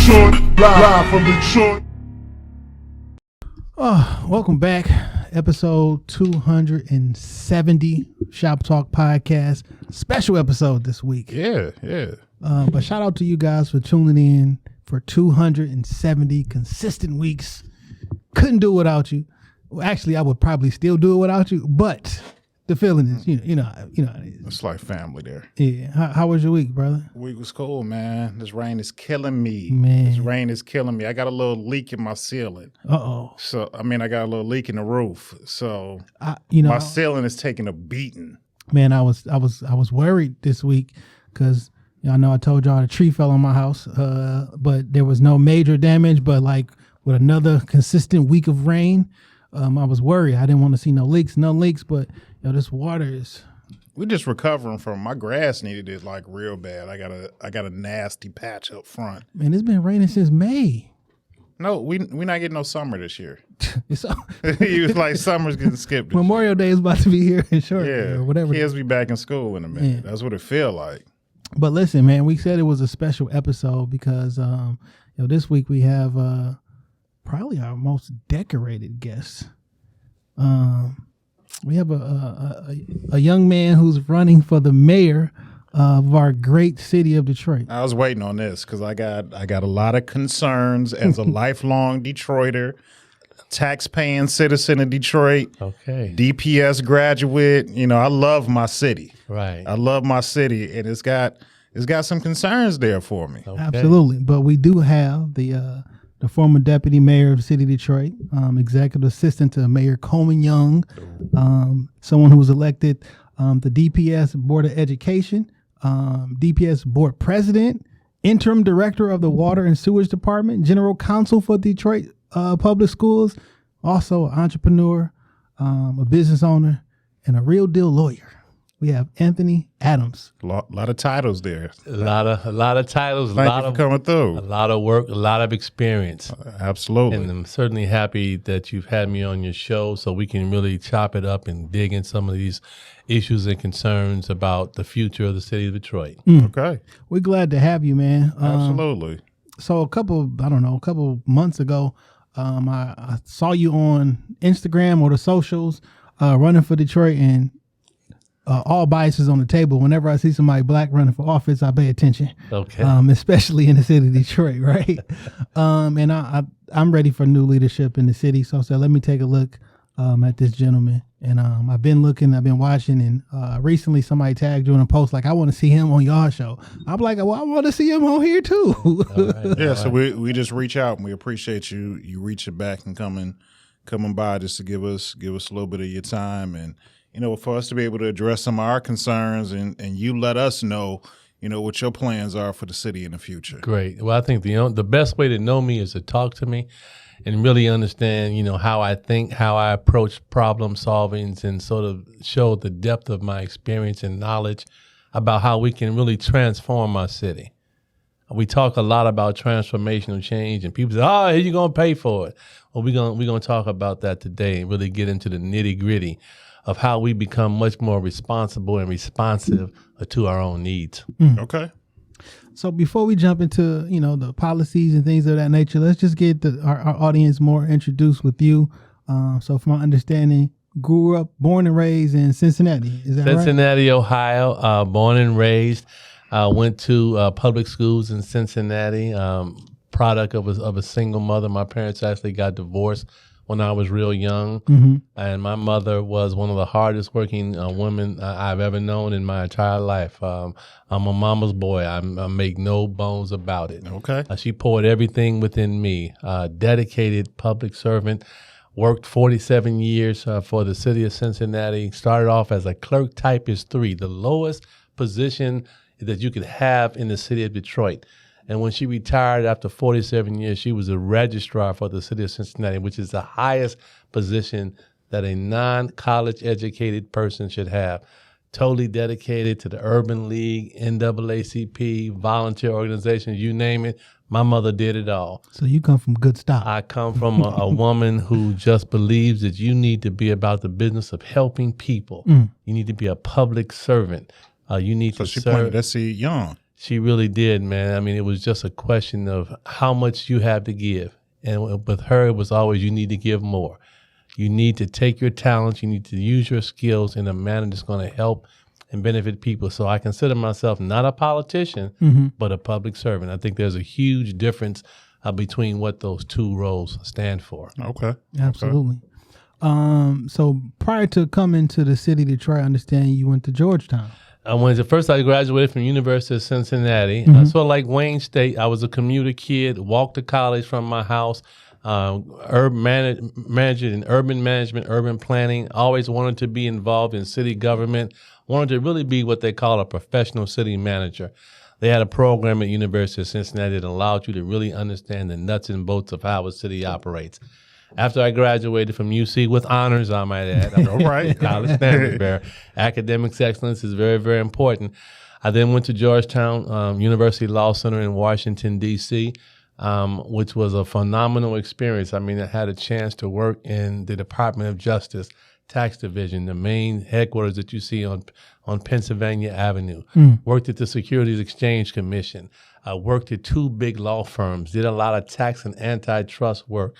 Detroit, live from Detroit. Welcome back. Episode 270, Shop Talk Podcast. Special episode this week. Yeah. But shout out to you guys for tuning in for 270 consistent weeks. Couldn't do it without you. Well, actually, I would probably still do it without you, but the feeling is, you know. It's like family there. Yeah. How was your week, brother? Week was cool, man. This rain is killing me. Man. This rain is killing me. I got a little leak in my ceiling. Uh-oh. So, I got a little leak in the roof. So, my ceiling is taking a beating. Man, I was worried this week because I know I told y'all a tree fell on my house, but there was no major damage. But like with another consistent week of rain, I was worried. I didn't want to see no leaks, but this water is. We're just recovering from my grass needed it like real bad. I got a nasty patch up front. Man, it's been raining since May. No, we not getting no summer this year. It's He was like, summer's getting skipped. Memorial Day is about to be here in short, or whatever. Kids be back in school in a minute. Yeah. That's what it feel like. But listen, man, we said it was a special episode because this week we have probably our most decorated guest. We have a young man who's running for the mayor of our great city of Detroit. I was waiting on this because I got a lot of concerns as a lifelong Detroiter, tax-paying citizen of Detroit. Okay. DPS graduate. I love my city. Right. I love my city, and it's got some concerns there for me. Okay. Absolutely, but we do have the former deputy mayor of the city of Detroit, executive assistant to Mayor Coleman Young, someone who was elected the DPS Board of Education, DPS Board President, interim director of the Water and Sewage Department, general counsel for Detroit Public Schools, also an entrepreneur, a business owner, and a real deal lawyer. We have Anthony Adams. A lot of titles there. A lot of titles. Thank you for coming through. A lot of work. A lot of experience. Absolutely. And I'm certainly happy that you've had me on your show so we can really chop it up and dig in some of these issues and concerns about the future of the city of Detroit. Okay. We're glad to have you, man. Absolutely. So a couple months ago, I saw you on Instagram or the socials running for Detroit, and all biases on the table. Whenever I see somebody black running for office, I pay attention. Okay. Especially in the city of Detroit, right? And I'm ready for new leadership in the city. So I said, let me take a look at this gentleman. And I've been watching, and recently somebody tagged you in a post like, I want to see him on your show. I'm like, well, I want to see him on here too. All right. Yeah, so we just reach out, and we appreciate you reaching back and coming by just to give us a little bit of your time, and for us to be able to address some of our concerns, and you let us know, what your plans are for the city in the future. Great. Well, I think the best way to know me is to talk to me and really understand, how I think, how I approach problem solvings, and sort of show the depth of my experience and knowledge about how we can really transform our city. We talk a lot about transformational change, and people say, "Oh, you're gonna pay for it." Well, we're gonna talk about that today and really get into the nitty-gritty of how we become much more responsible and responsive to our own needs. Okay. So before we jump into, the policies and things of that nature, let's just get our audience more introduced with you. So from my understanding, born and raised in Cincinnati. Is that right? Cincinnati, Ohio, born and raised. Went to public schools in Cincinnati, product of a single mother. My parents actually got divorced when I was real young. Mm-hmm. And my mother was one of the hardest working women I've ever known in my entire life. I'm a mama's boy. I make no bones about it. Okay. She poured everything within me. Dedicated public servant. Worked 47 years for the city of Cincinnati. Started off as a clerk typist 3, the lowest position that you could have in the city of Detroit. And when she retired after 47 years, she was a registrar for the city of Cincinnati, which is the highest position that a non-college educated person should have. Totally dedicated to the Urban League, NAACP, volunteer organizations, you name it. My mother did it all. So you come from good stock. I come from a woman who just believes that you need to be about the business of helping people. You need to be a public servant. You need So to she serve. planted that seed young. She really did, man. I mean, it was just a question of how much you have to give. And with her, it was always, you need to give more. You need to take your talents, you need to use your skills in a manner that's going to help and benefit people. So I consider myself not a politician, but a public servant. I think there's a huge difference between what those two roles stand for. Okay. Absolutely. So prior to coming to the city to try to understand, you went to Georgetown. First I graduated from University of Cincinnati. Sort of like Wayne State, I was a commuter kid, walked to college from my house, majored in urban management, urban planning, always wanted to be involved in city government, wanted to really be what they call a professional city manager. They had a program at University of Cincinnati that allowed you to really understand the nuts and bolts of how a city operates. After I graduated from UC with honors, I might add, I'm All right. college standard bearer. Academics excellence is very, very important. I then went to Georgetown University Law Center in Washington, D.C., which was a phenomenal experience. I mean, I had a chance to work in the Department of Justice Tax Division, the main headquarters that you see on Pennsylvania Avenue. Worked at the Securities Exchange Commission. Worked at two big law firms. Did a lot of tax and antitrust work.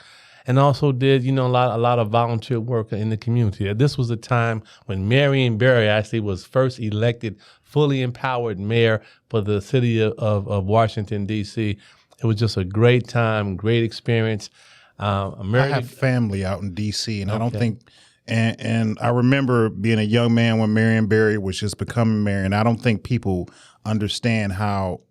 And also did, a lot of volunteer work in the community. This was a time when Marion Barry actually was first elected fully empowered mayor for the city of Washington, D.C. It was just a great time, great experience. I have family out in D.C., and I don't think, and I remember being a young man when Marion Barry was just becoming mayor, and I don't think people understand how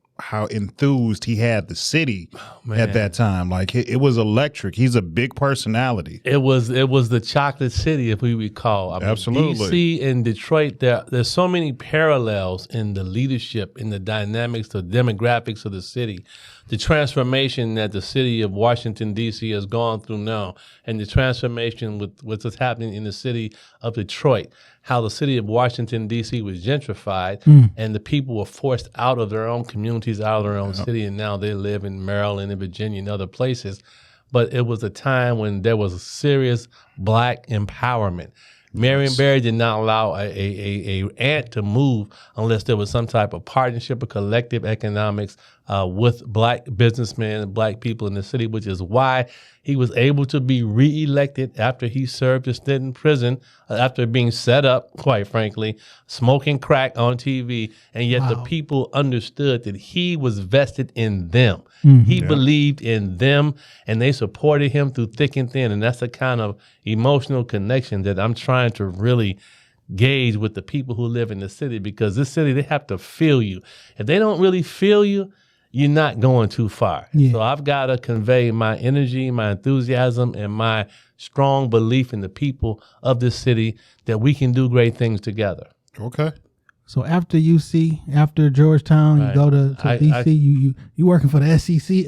enthused he had the city at that time. Like it was electric. He's a big personality. It was the chocolate city, if we recall. I mean, absolutely. DC and Detroit, there's so many parallels in the leadership, in the dynamics, the demographics of the city, the transformation that the city of Washington, D.C. has gone through now, and the transformation with what's happening in the city of Detroit, how the city of Washington, D.C. was gentrified and the people were forced out of their own communities, out of their own city, and now they live in Maryland and Virginia and other places. But it was a time when there was a serious black empowerment. Marion Barry did not allow a ant to move unless there was some type of partnership or collective economics with black businessmen and black people in the city, which is why he was able to be reelected after he served a stint in prison, after being set up, quite frankly, smoking crack on TV, and yet the people understood that he was vested in them. He believed in them, and they supported him through thick and thin, and that's the kind of emotional connection that I'm trying to really gauge with the people who live in the city, because this city, they have to feel you. If they don't really feel you, you're not going too far. So I've got to convey my energy, my enthusiasm, and my strong belief in the people of this city that we can do great things together. Okay. So after UC, after Georgetown, you go to DC. You working for the SEC.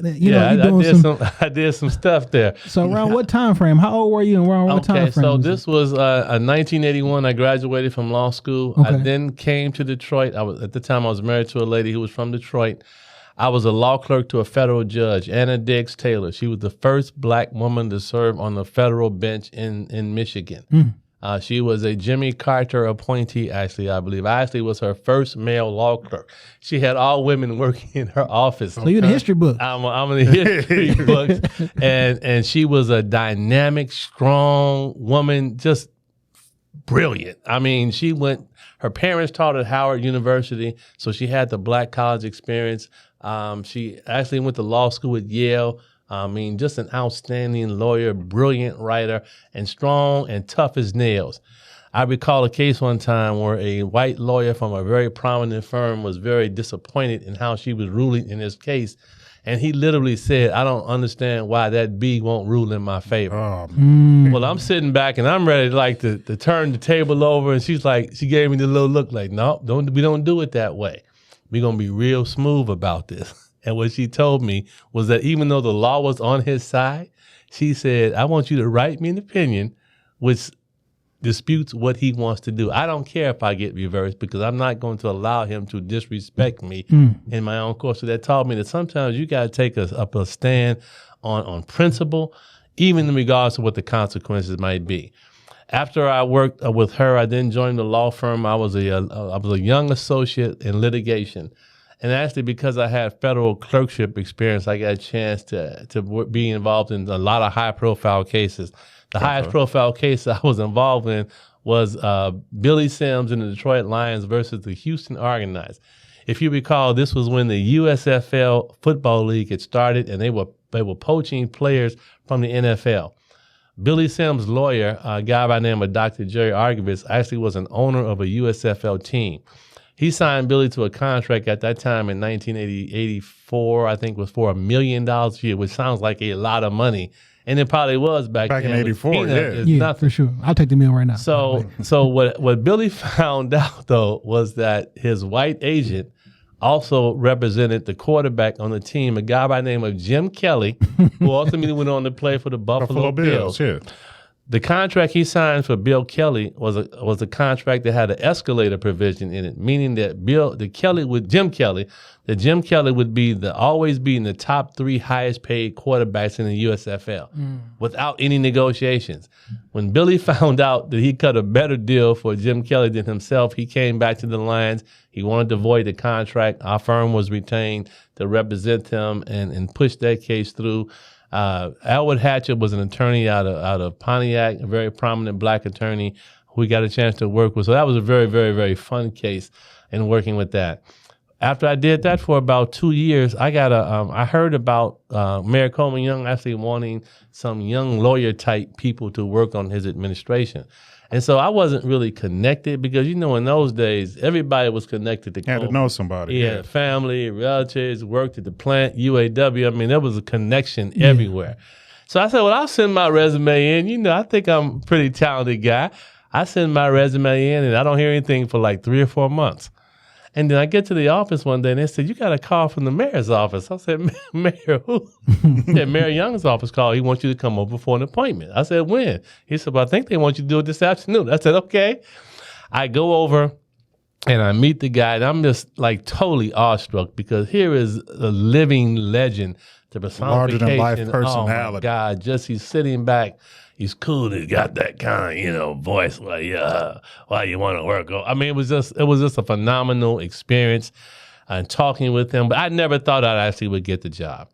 I did some stuff there. So around what time frame? How old were you, and around what time frame? So this was 1981. I graduated from law school. I then came to Detroit. At the time I was married to a lady who was from Detroit. I was a law clerk to a federal judge, Anna Diggs Taylor. She was the first black woman to serve on the federal bench in Michigan. She was a Jimmy Carter appointee, actually, I believe. I actually was her first male law clerk. She had all women working in her office. So you're in the history book. I'm in the history books. And she was a dynamic, strong woman, just brilliant. I mean, her parents taught at Howard University, so she had the black college experience. She actually went to law school at Yale. I mean, just an outstanding lawyer, brilliant writer, and strong and tough as nails. I recall a case one time where a white lawyer from a very prominent firm was very disappointed in how she was ruling in his case. And he literally said, I don't understand why that B won't rule in my favor. Well, I'm sitting back and I'm ready to turn the table over. And she gave me the little look like, no, we don't do it that way. We're going to be real smooth about this. And what she told me was that even though the law was on his side, she said, I want you to write me an opinion which disputes what he wants to do. I don't care if I get reversed, because I'm not going to allow him to disrespect me in my own course. So that taught me that sometimes you got to take a stand on principle, even in regards to what the consequences might be. After I worked with her, I then joined the law firm. I was a young associate in litigation. And actually, because I had federal clerkship experience, I got a chance to be involved in a lot of high-profile cases. The highest profile case I was involved in was Billy Sims and the Detroit Lions versus the Houston Argonauts. If you recall, this was when the USFL Football League had started, and they were poaching players from the NFL. Billy Sims' lawyer, a guy by the name of Dr. Jerry Argovitz, actually was an owner of a USFL team. He signed Billy to a contract at that time in 1984, I think was for $1 million a year, which sounds like a lot of money. And it probably was back then. in 84, Yeah, nothing. for sure. I'll take the meal right now. So what Billy found out, though, was that his white agent also represented the quarterback on the team, a guy by the name of Jim Kelly, who ultimately went on to play for the Buffalo Bills. Yeah. The contract he signed for Bill Kelly was a contract that had an escalator provision in it, meaning that Jim Kelly would always be in the top 3 highest paid quarterbacks in the USFL without any negotiations. When Billy found out that he cut a better deal for Jim Kelly than himself, he came back to the Lions. He wanted to void the contract. Our firm was retained to represent him and push that case through. Elwood Hatcher was an attorney out of Pontiac, a very prominent black attorney who we got a chance to work with. So that was a very, very, very fun case in working with that. After I did that for about 2 years, I heard about Mayor Coleman Young actually wanting some young lawyer type people to work on his administration. And so I wasn't really connected because, in those days, everybody was connected to Coleman. Had to know somebody. Yeah, family, relatives, worked at the plant, UAW. I mean, there was a connection everywhere. So I said, well, I'll send my resume in. I think I'm a pretty talented guy. I send my resume in, and I don't hear anything for like 3 or 4 months. And then I get to the office one day, and they said, you got a call from the mayor's office. I said, Mayor who? He said, Mayor Young's office called. He wants you to come over for an appointment. I said, when? He said, well, I think they want you to do it this afternoon. I said, okay. I go over, and I meet the guy, and I'm just like totally awestruck because here is a living legend, the personification. Larger-than-life personality. Oh, my God. Just he's sitting back. He's cool. He's got that kind of, voice why you want to work. I mean, it was just a phenomenal experience and talking with him. But I never thought I actually would get the job.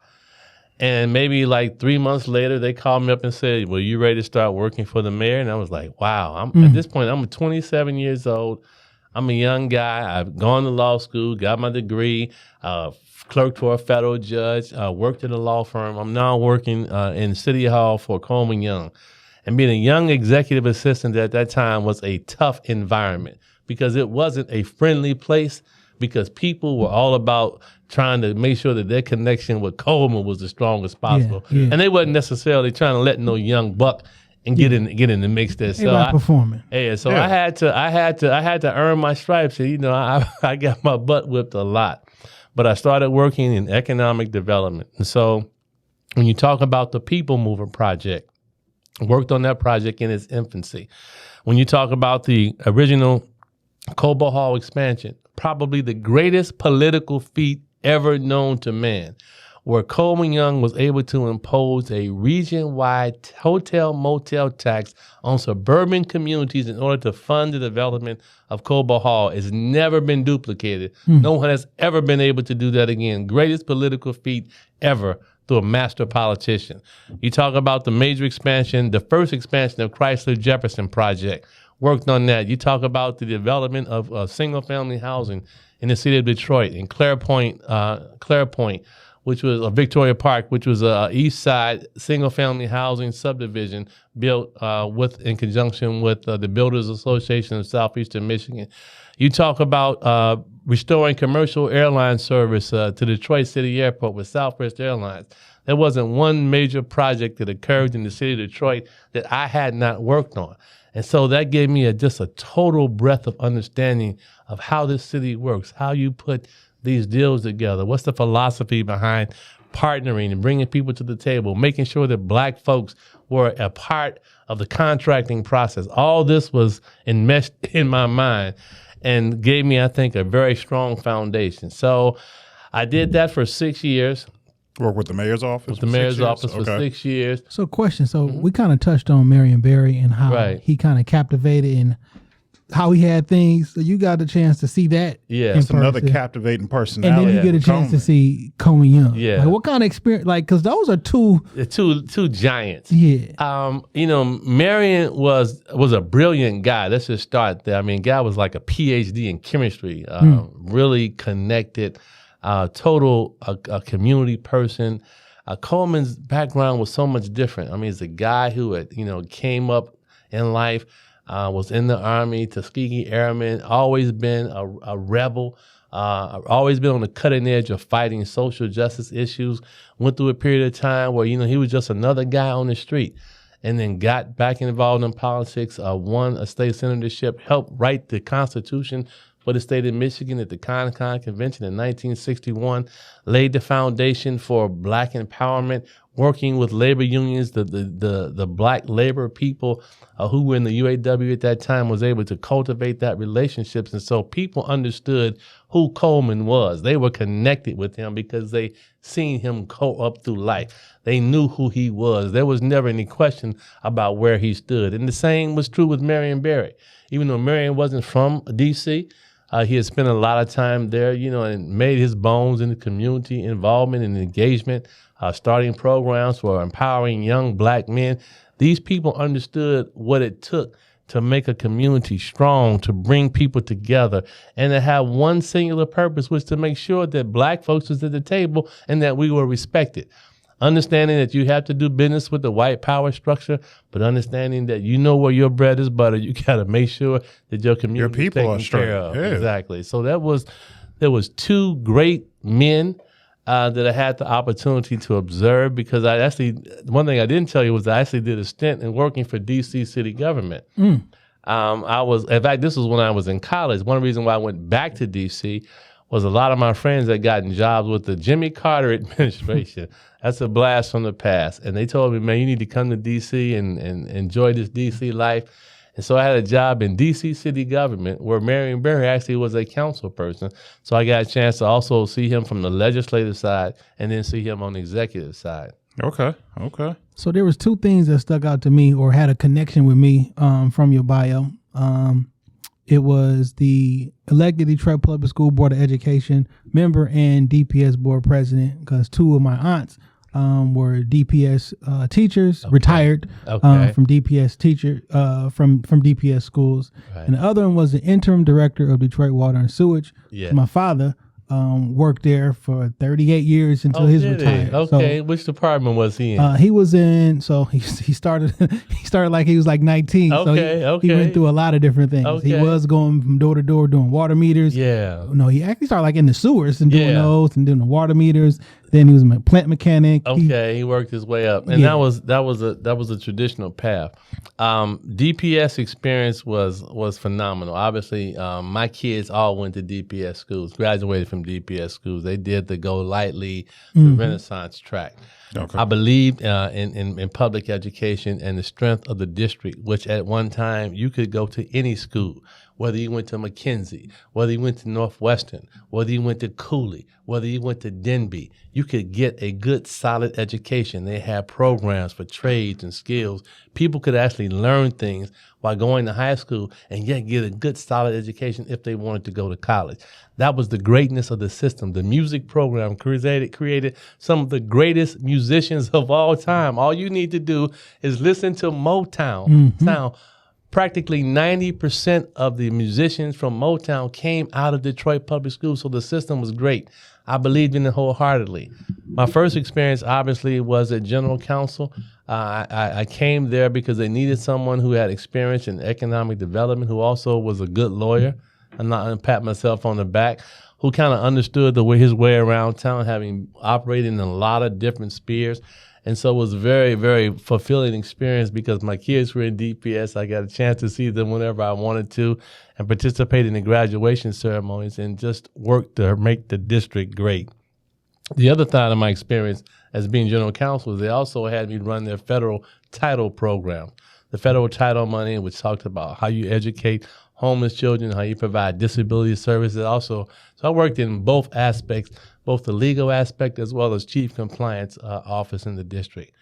And maybe like 3 months later, they called me up and said, well, you ready to start working for the mayor? And I was like, wow. At this point, I'm 27 years old. I'm a young guy. I've gone to law school, got my degree, clerked for a federal judge, worked at a law firm. I'm now working in City Hall for Coleman Young. And being a young executive assistant at that time was a tough environment because it wasn't a friendly place because people were all about trying to make sure that their connection with Coleman was the strongest possible. Yeah. And they wasn't necessarily trying to let no young buck and get in the mix there. So performing. Yeah, so I had to earn my stripes. And, I got my butt whipped a lot. But I started working in economic development. And so when you talk about the People Mover Project, worked on that project in its infancy. When you talk about the original Cobo Hall expansion, probably the greatest political feat ever known to man, where Coleman Young was able to impose a region-wide hotel-motel tax on suburban communities in order to fund the development of Cobo Hall, has never been duplicated. No one has ever been able to do that again. Greatest political feat ever through a master politician. You talk about the major expansion, the first expansion of Chrysler Jefferson project, worked on that. You talk about the development of single-family housing in the city of Detroit, in Clairpoint, which was Victoria Park, which was a east side single-family housing subdivision built in conjunction with the Builders Association of Southeastern Michigan. You talk about restoring commercial airline service to Detroit City Airport with Southwest Airlines. There wasn't one major project that occurred in the city of Detroit that I had not worked on. And so that gave me just a total breadth of understanding of how this city works, how you put these deals together, what's the philosophy behind partnering and bringing people to the table, making sure that Black folks were a part of the contracting process. All this was enmeshed in my mind and gave me, I think, a very strong foundation. So I did that for 6 years. Work with the mayor's office? With the mayor's office for 6 years. So question, we kind of touched on Marion Barry and how he kind of captivated and how he had things. So you got a chance to see that. Yeah, in It's another person. captivating And personality. then you get a with chance to Coleman. see Coleman Young. Yeah. Like, what kind of experience? Like, because those are two. The two giants. Yeah. Marion was a brilliant guy. Let's just start there. I mean, guy was like a PhD in chemistry. Really connected. Total a community person. Coleman's background was so much different. I mean, he's a guy who had came up in life, was in the Army, Tuskegee Airman, always been a rebel. Always been on the cutting edge of fighting social justice issues. Went through a period of time where he was just another guy on the street, and then got back involved in politics. Won a state senatorship, helped write the Constitution for the state of Michigan at the Con Convention in 1961. Laid the foundation for Black empowerment, working with labor unions, the Black labor people who were in the UAW at that time, was able to cultivate that relationships. And so people understood who Coleman was. They were connected with him because they seen him go up through life. They knew who he was. There was never any question about where he stood. And the same was true with Marion Barry. Even though Marion wasn't from D.C., he had spent a lot of time there, and made his bones in the community involvement and engagement, starting programs for empowering young Black men. These people understood what it took to make a community strong, to bring people together, and to have one singular purpose, which to make sure that Black folks was at the table and that we were respected. Understanding that you have to do business with the white power structure, but understanding that where your bread is buttered, you got to make sure that your community Your people are taken straight. care of. Yeah. Exactly. So there was two great men that I had the opportunity to observe, because one thing I didn't tell you was I actually did a stint in working for D.C. city government. In fact, this was when I was in college. One reason why I went back to D.C. was a lot of my friends had gotten jobs with the Jimmy Carter administration. That's a blast from the past. And they told me, man, you need to come to D.C. and enjoy this D.C. life. And so I had a job in D.C. city government where Marion Barry actually was a council person. So I got a chance to also see him from the legislative side and then see him on the executive side. Okay. So there was two things that stuck out to me or had a connection with me from your bio. It was the elected Detroit Public School Board of Education member and DPS board president, because two of my aunts were DPS teachers, retired from DPS teacher from DPS schools. Right. And the other one was the interim director of Detroit Water and Sewage. Yeah. My father worked there for 38 years until his retired. Okay, So, which department was he in? he was in. So he started. He started like he was like 19. Okay, so he went through a lot of different things. Okay. He was going from door to door doing water meters. Yeah. No, he actually started like in the sewers and doing Yeah. those and doing the water meters. Then he was a plant mechanic. Okay, he worked his way up, and Yeah. that was a traditional path. DPS experience was phenomenal. Obviously, my kids all went to DPS schools, graduated from DPS schools. They did the Go Lightly, the Renaissance track. Okay. I believed in public education and the strength of the district, which at one time you could go to any school, whether you went to McKenzie, whether you went to Northwestern, whether you went to Cooley, whether you went to Denby, you could get a good, solid education. They had programs for trades and skills. People could actually learn things while going to high school and yet get a good, solid education if they wanted to go to college. That was the greatness of the system. The music program created some of the greatest musicians of all time. All you need to do is listen to Motown sound. Practically 90% of the musicians from Motown came out of Detroit Public Schools, so the system was great. I believed in it wholeheartedly. My first experience, obviously, was at General Counsel. I came there because they needed someone who had experience in economic development, who also was a good lawyer. I'm not going to pat myself on the back, who kind of understood his way around town, having operated in a lot of different spheres. And so it was a very, very fulfilling experience because my kids were in DPS. I got a chance to see them whenever I wanted to and participate in the graduation ceremonies and just work to make the district great. The other side of my experience as being general counsel is they also had me run their federal title program. The federal title money, which talked about how you educate homeless children, how you provide disability services also. So I worked in both aspects, both the legal aspect as well as chief compliance office in the district.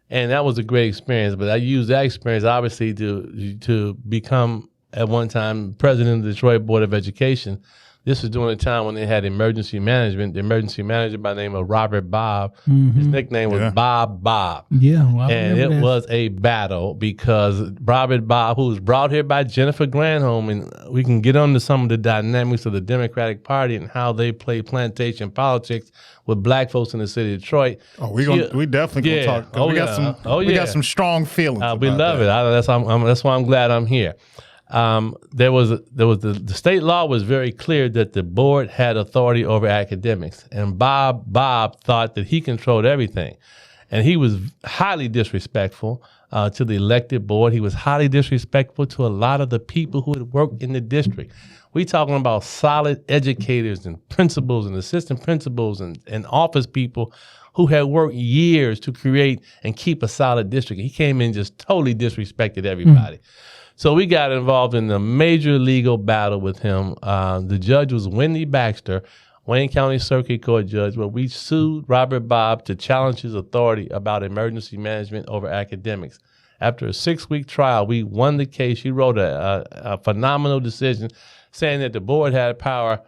And that was a great experience, but I used that experience obviously to become at one time president of the Detroit Board of Education. This was during a time when they had emergency management. The emergency manager by the name of Robert Bob. His nickname was Bob. Yeah, well, I and remember it that. was a battle because Robert Bob, who was brought here by Jennifer Granholm, and we can get into some of the dynamics of the Democratic Party and how they play plantation politics with black folks in the city of Detroit. Oh, we definitely gonna talk. We got some strong feelings. We love it. That's why I'm glad I'm here. The state law was very clear that the board had authority over academics, and Bob thought that he controlled everything, and he was highly disrespectful to the elected board. He was highly disrespectful to a lot of the people who had worked in the district. We talking about solid educators and principals and assistant principals and office people who had worked years to create and keep a solid district. He came in just totally disrespected everybody. So we got involved in a major legal battle with him. The judge was Wendy Baxter, Wayne County Circuit Court judge, where we sued Robert Bob to challenge his authority about emergency management over academics. After a 6-week trial, we won the case. She wrote a phenomenal decision saying that the board had power.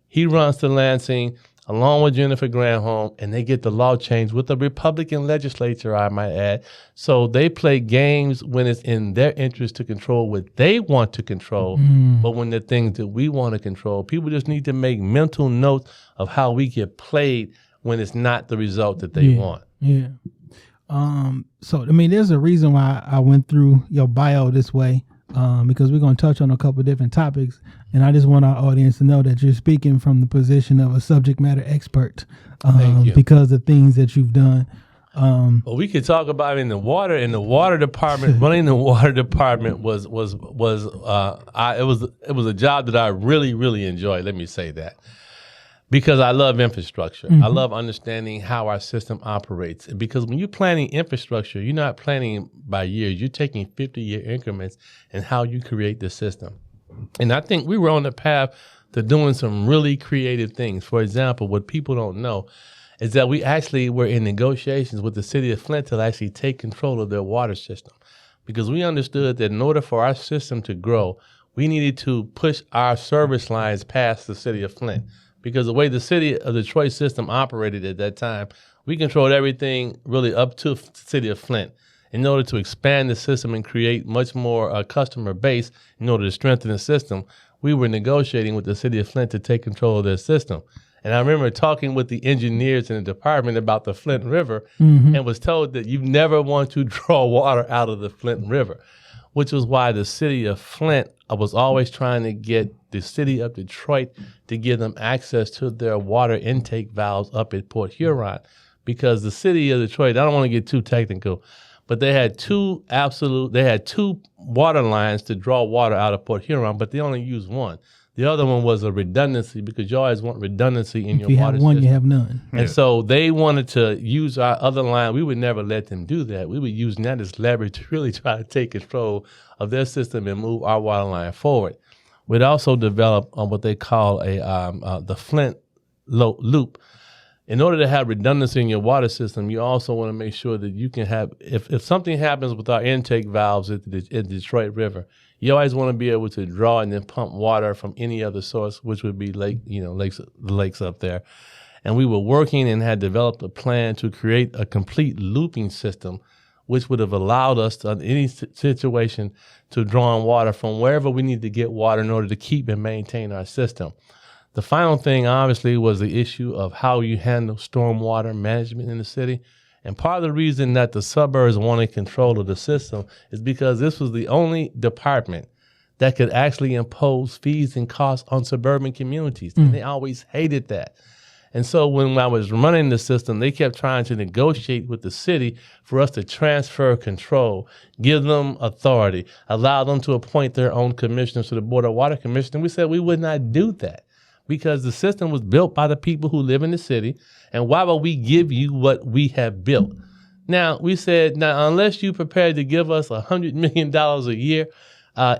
He runs to Lansing along with Jennifer Granholm, and they get the law changed with the Republican legislature, I might add. So they play games when it's in their interest to control what they want to control, but when the things that we want to control, people just need to make mental notes of how we get played when it's not the result that they want. Yeah. So, I mean, there's a reason why I went through your bio this way, because we're going to touch on a couple of different topics. And I just want our audience to know that you're speaking from the position of a subject matter expert, because of things that you've done. Well, we could talk about in the water department. Running the water department was it was a job that I really, really enjoyed. Let me say that. Because I love infrastructure. I love understanding how our system operates. Because when you're planning infrastructure, you're not planning by years. You're taking 50-year increments in how you create the system. And I think we were on the path to doing some really creative things. For example, what people don't know is that we actually were in negotiations with the city of Flint to actually take control of their water system. Because we understood that in order for our system to grow, we needed to push our service lines past the city of Flint. Because the way the city of Detroit system operated at that time, we controlled everything really up to the city of Flint. In order to expand the system and create much more customer base, in order to strengthen the system, we were negotiating with the city of Flint to take control of their system. And I remember talking with the engineers in the department about the Flint River and was told that you never want to draw water out of the Flint River, which was why the city of Flint was always trying to get the city of Detroit to give them access to their water intake valves up at Port Huron. Because the city of Detroit, I don't want to get too technical, but they had two water lines to draw water out of Port Huron, but they only used one. The other one was a redundancy, because you always want redundancy in your water system. If you have one, you have none. And so they wanted to use our other line. We would never let them do that. We would use that as leverage to really try to take control of their system and move our water line forward. We'd also develop what they call the Flint Loop. In order to have redundancy in your water system, you also want to make sure that you can have, if something happens with our intake valves at the Detroit River, you always want to be able to draw and then pump water from any other source, which would be the lakes up there. And we were working and had developed a plan to create a complete looping system, which would have allowed us to, in any situation, to draw on water from wherever we need to get water in order to keep and maintain our system. The final thing, obviously, was the issue of how you handle stormwater management in the city. And part of the reason that the suburbs wanted control of the system is because this was the only department that could actually impose fees and costs on suburban communities. And they always hated that. And so when I was running the system, they kept trying to negotiate with the city for us to transfer control, give them authority, allow them to appoint their own commissioners to the Board of Water Commission. And we said we would not do that, because the system was built by the people who live in the city, and why would we give you what we have built? Now, we said, unless you're prepared to give us $100 million a year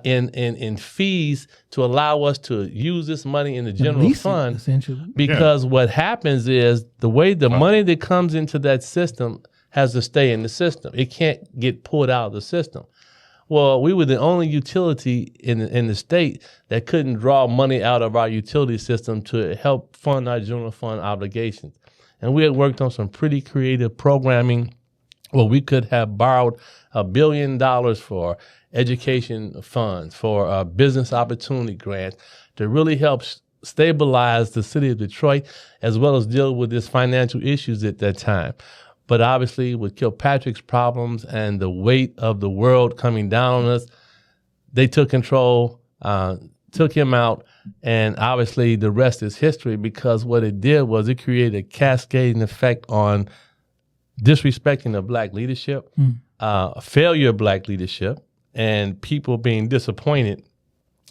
in fees to allow us to use this money in the general fund, essentially. Because what happens is the way the money that comes into that system has to stay in the system. It can't get pulled out of the system. Well, we were the only utility in the state that couldn't draw money out of our utility system to help fund our general fund obligations. And we had worked on some pretty creative programming where we could have borrowed $1 billion for education funds, for business opportunity grants to really help stabilize the city of Detroit, as well as deal with its financial issues at that time. But obviously, with Kilpatrick's problems and the weight of the world coming down on us, they took control, took him out, and obviously the rest is history, because what it did was it created a cascading effect on disrespecting of black leadership, failure of black leadership, and people being disappointed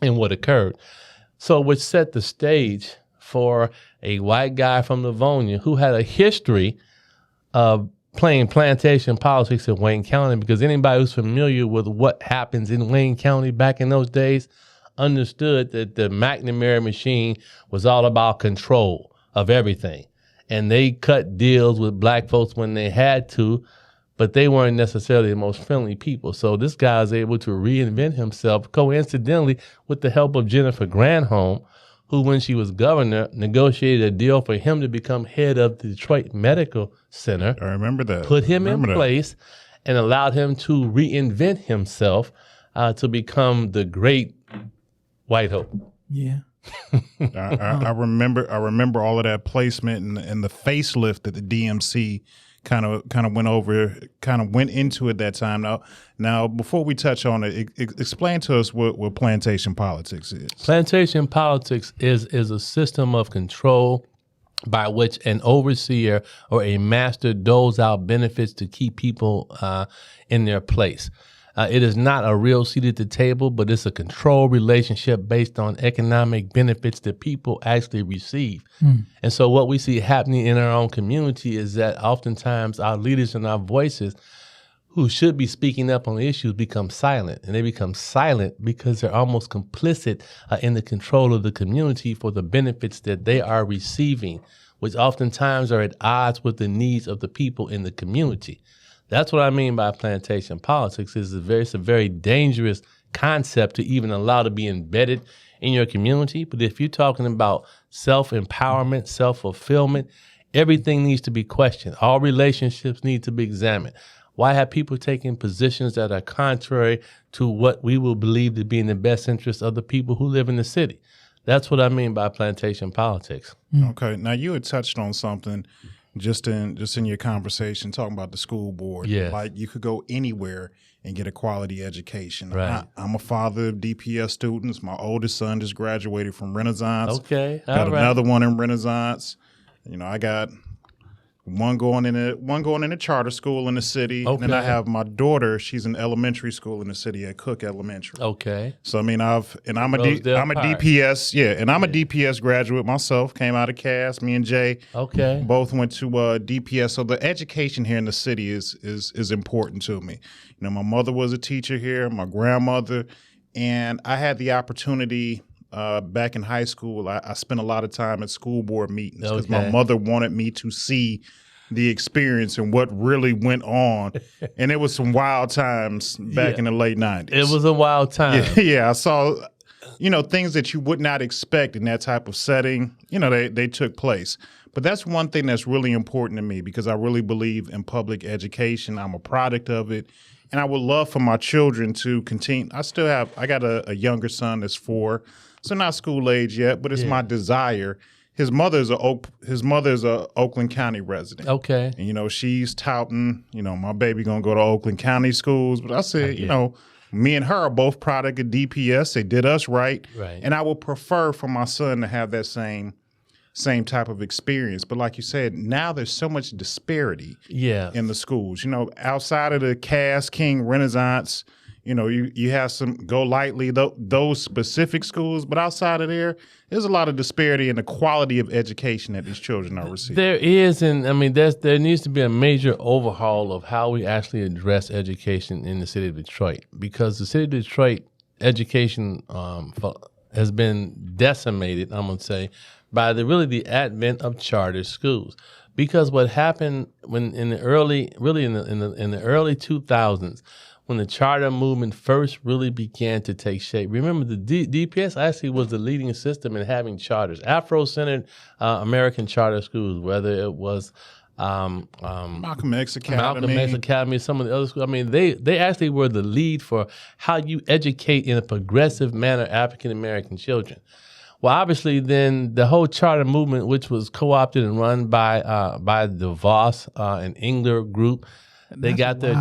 in what occurred. So which set the stage for a white guy from Livonia who had a history of playing plantation politics in Wayne County, because anybody who's familiar with what happens in Wayne County back in those days understood that the McNamara machine was all about control of everything. And they cut deals with black folks when they had to, but they weren't necessarily the most friendly people. So this guy was able to reinvent himself, coincidentally, with the help of Jennifer Granholm, who, when she was governor, negotiated a deal for him to become head of the Detroit Medical Center. I remember that. Put him in place and allowed him to reinvent himself to become the great White Hope. Yeah. I remember all of that placement and the facelift that the DMC kind of went into at that time. Now before we touch on it, explain to us what plantation politics is. Plantation politics is a system of control by which an overseer or a master doles out benefits to keep people in their place. It is not a real seat at the table, but it's a control relationship based on economic benefits that people actually receive. And so what we see happening in our own community is that oftentimes our leaders and our voices who should be speaking up on issues become silent. And they become silent because they're almost complicit in the control of the community for the benefits that they are receiving, which oftentimes are at odds with the needs of the people in the community. That's what I mean by plantation politics. It's a very dangerous concept to even allow to be embedded in your community. But if you're talking about self-empowerment, self-fulfillment, everything needs to be questioned. All relationships need to be examined. Why have people taking positions that are contrary to what we will believe to be in the best interest of the people who live in the city? That's what I mean by plantation politics. Okay. Now, you had touched on something just in your conversation, talking about the school board. Yes. Like, you could go anywhere and get a quality education. Right. I'm a father of DPS students. My oldest son just graduated from Renaissance. Okay. Got another one in Renaissance. You know, I got one going in a charter school in the city. Okay. And then I have my daughter. She's in elementary school in the city at Cook Elementary. Okay. So I mean, I'm a Park. DPS, and I'm a DPS graduate myself. Came out of Cass. Me and Jay, Okay. both went to DPS. So the education here in the city is important to me. You know, my mother was a teacher here, my grandmother, and I had the opportunity. Back in high school, I spent a lot of time at school board meetings because my mother wanted me to see the experience and what really went on. And it was some wild times back in the late 90s. It was a wild time. Yeah, I saw, things that you would not expect in that type of setting, they took place. But that's one thing that's really important to me because I really believe in public education. I'm a product of it. And I would love for my children to continue. I got a younger son that's 4. So not school age yet, but it's my desire. His mother's a Oakland County resident. Okay. And she's touting, my baby gonna go to Oakland County schools. But I said, me and her are both product of DPS. They did us right. Right. And I would prefer for my son to have that same type of experience. But like you said, now there's so much disparity in the schools. Outside of the Cass, King, Renaissance, you have some Go Lightly, those specific schools, but outside of there's a lot of disparity in the quality of education that these children are receiving. There is, and I mean, there needs to be a major overhaul of how we actually address education in the city of Detroit, because the city of Detroit education has been decimated, I'm going to say, by the advent of charter schools. Because what happened in the early 2000s when the charter movement first really began to take shape. Remember, the DPS actually was the leading system in having charters, Afro-centered American charter schools, whether it was Malcolm X Academy, some of the other schools. I mean, they actually were the lead for how you educate in a progressive manner African-American children. Well, obviously, then the whole charter movement, which was co-opted and run by the Voss and Engler group, they got their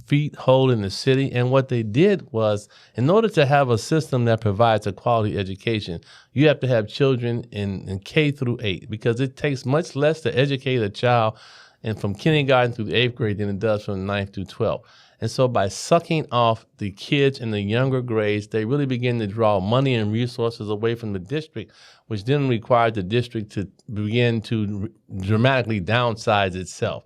feet hold in the city, and what they did was, in order to have a system that provides a quality education, you have to have children in K through 8, because it takes much less to educate a child and from kindergarten through the 8th grade than it does from 9th through 12th. And so by sucking off the kids in the younger grades, they really begin to draw money and resources away from the district, which then required the district to begin to dramatically downsize itself.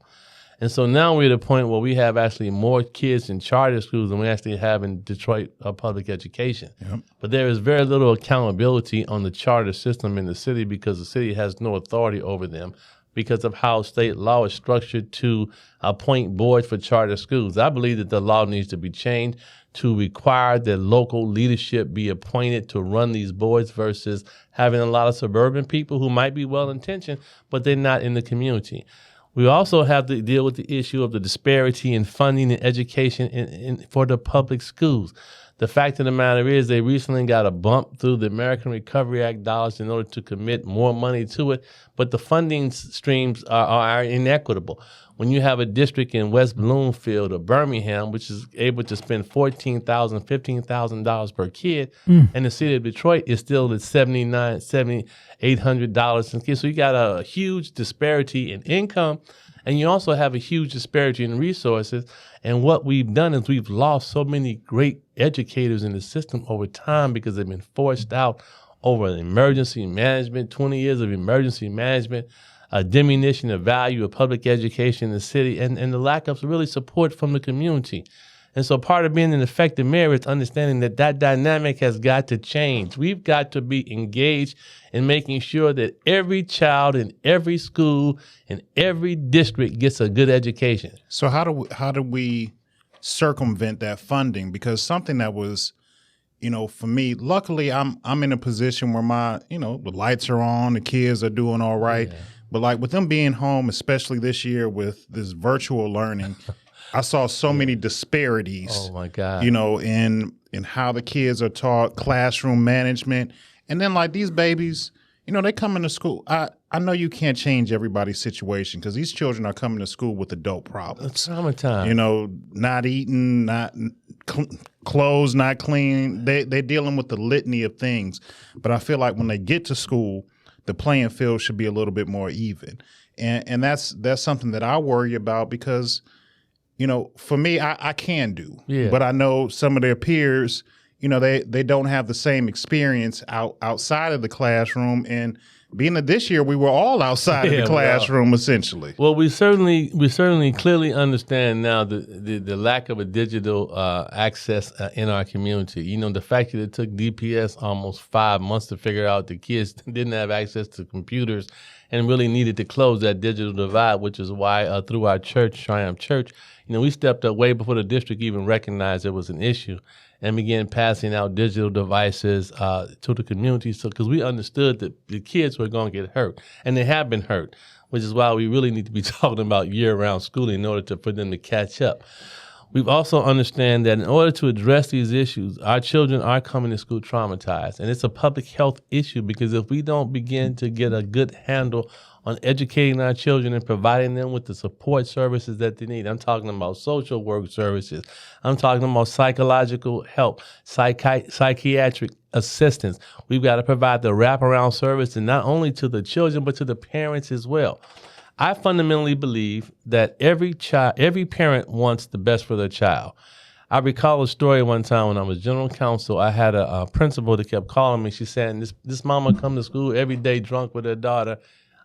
And so now we're at a point where we have actually more kids in charter schools than we actually have in Detroit public education. Yep. But there is very little accountability on the charter system in the city, because the city has no authority over them, because of how state law is structured to appoint boards for charter schools. I believe that the law needs to be changed to require that local leadership be appointed to run these boards versus having a lot of suburban people who might be well-intentioned, but they're not in the community. We also have to deal with the issue of the disparity in funding and education for the public schools. The fact of the matter is, they recently got a bump through the American Recovery Act dollars in order to commit more money to it, but the funding streams are inequitable. When you have a district in West Bloomfield or Birmingham, which is able to spend $14,000, $15,000 per kid, and the city of Detroit is still at $7,800 a kid. So you got a huge disparity in income, and you also have a huge disparity in resources. And what we've done is we've lost so many great educators in the system over time because they've been forced out over emergency management, 20 years of emergency management, a diminution of value of public education in the city, and the lack of really support from the community. And so part of being an effective mayor is understanding that that dynamic has got to change. We've got to be engaged in making sure that every child in every school in every district gets a good education. So how do we circumvent that funding? Because something that was, for me, luckily I'm in a position where my, the lights are on, the kids are doing all right. Yeah. But like with them being home, especially this year with this virtual learning, I saw so many disparities. Oh my God! In how the kids are taught, classroom management, and then like these babies, they come into school. I know you can't change everybody's situation because these children are coming to school with adult problems. It's summertime. Not eating, not clothes, not clean. They're dealing with the litany of things. But I feel like when they get to school, the playing field should be a little bit more even, and that's something that I worry about because. For me, I can do, but I know some of their peers, they don't have the same experience outside of the classroom. And being that this year we were all outside of the classroom, essentially. Well, we certainly clearly understand now the lack of a digital access in our community. The fact that it took DPS almost 5 months to figure out the kids didn't have access to computers and really needed to close that digital divide, which is why through our church, Triumph Church, we stepped up way before the district even recognized it was an issue and began passing out digital devices to the community. So, because we understood that the kids were going to get hurt, and they have been hurt, which is why we really need to be talking about year-round schooling in order for them to catch up. We've also understand that in order to address these issues, our children are coming to school traumatized. And it's a public health issue because if we don't begin to get a good handle on educating our children and providing them with the support services that they need, I'm talking about social work services, I'm talking about psychological help, psychiatric assistance. We've got to provide the wraparound service, and not only to the children, but to the parents as well. I fundamentally believe that every parent wants the best for their child. I recall a story one time when I was general counsel. I had a principal that kept calling me. She said, "This mama come to school every day drunk with her daughter.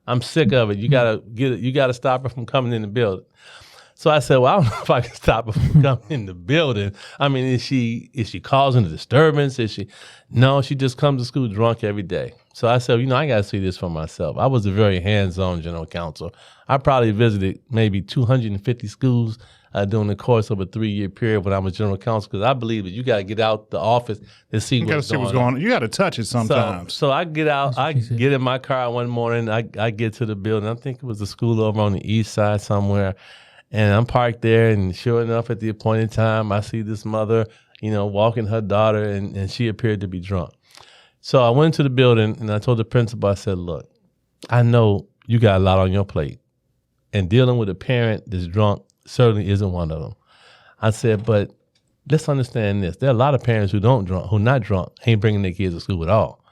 I'm sick of it. You gotta stop her from coming in the building." So I said, "Well, I don't know if I can stop her from coming in the building. I mean, is she causing a disturbance? No, she just comes to school drunk every day." So I said, I got to see this for myself. I was a very hands-on general counsel. I probably visited maybe 250 schools during the course of a 3-year period when I was general counsel, because I believe that you got to get out the office to see what's going on. You got to touch it sometimes. So I get out, I get in my car one morning, I get to the building. I think it was a school over on the east side somewhere. And I'm parked there, and sure enough, at the appointed time, I see this mother, walking her daughter, and she appeared to be drunk. So I went to the building, and I told the principal, I said, look, I know you got a lot on your plate, and dealing with a parent that's drunk certainly isn't one of them. I said, but let's understand this. There are a lot of parents who not drunk, ain't bringing their kids to school at all.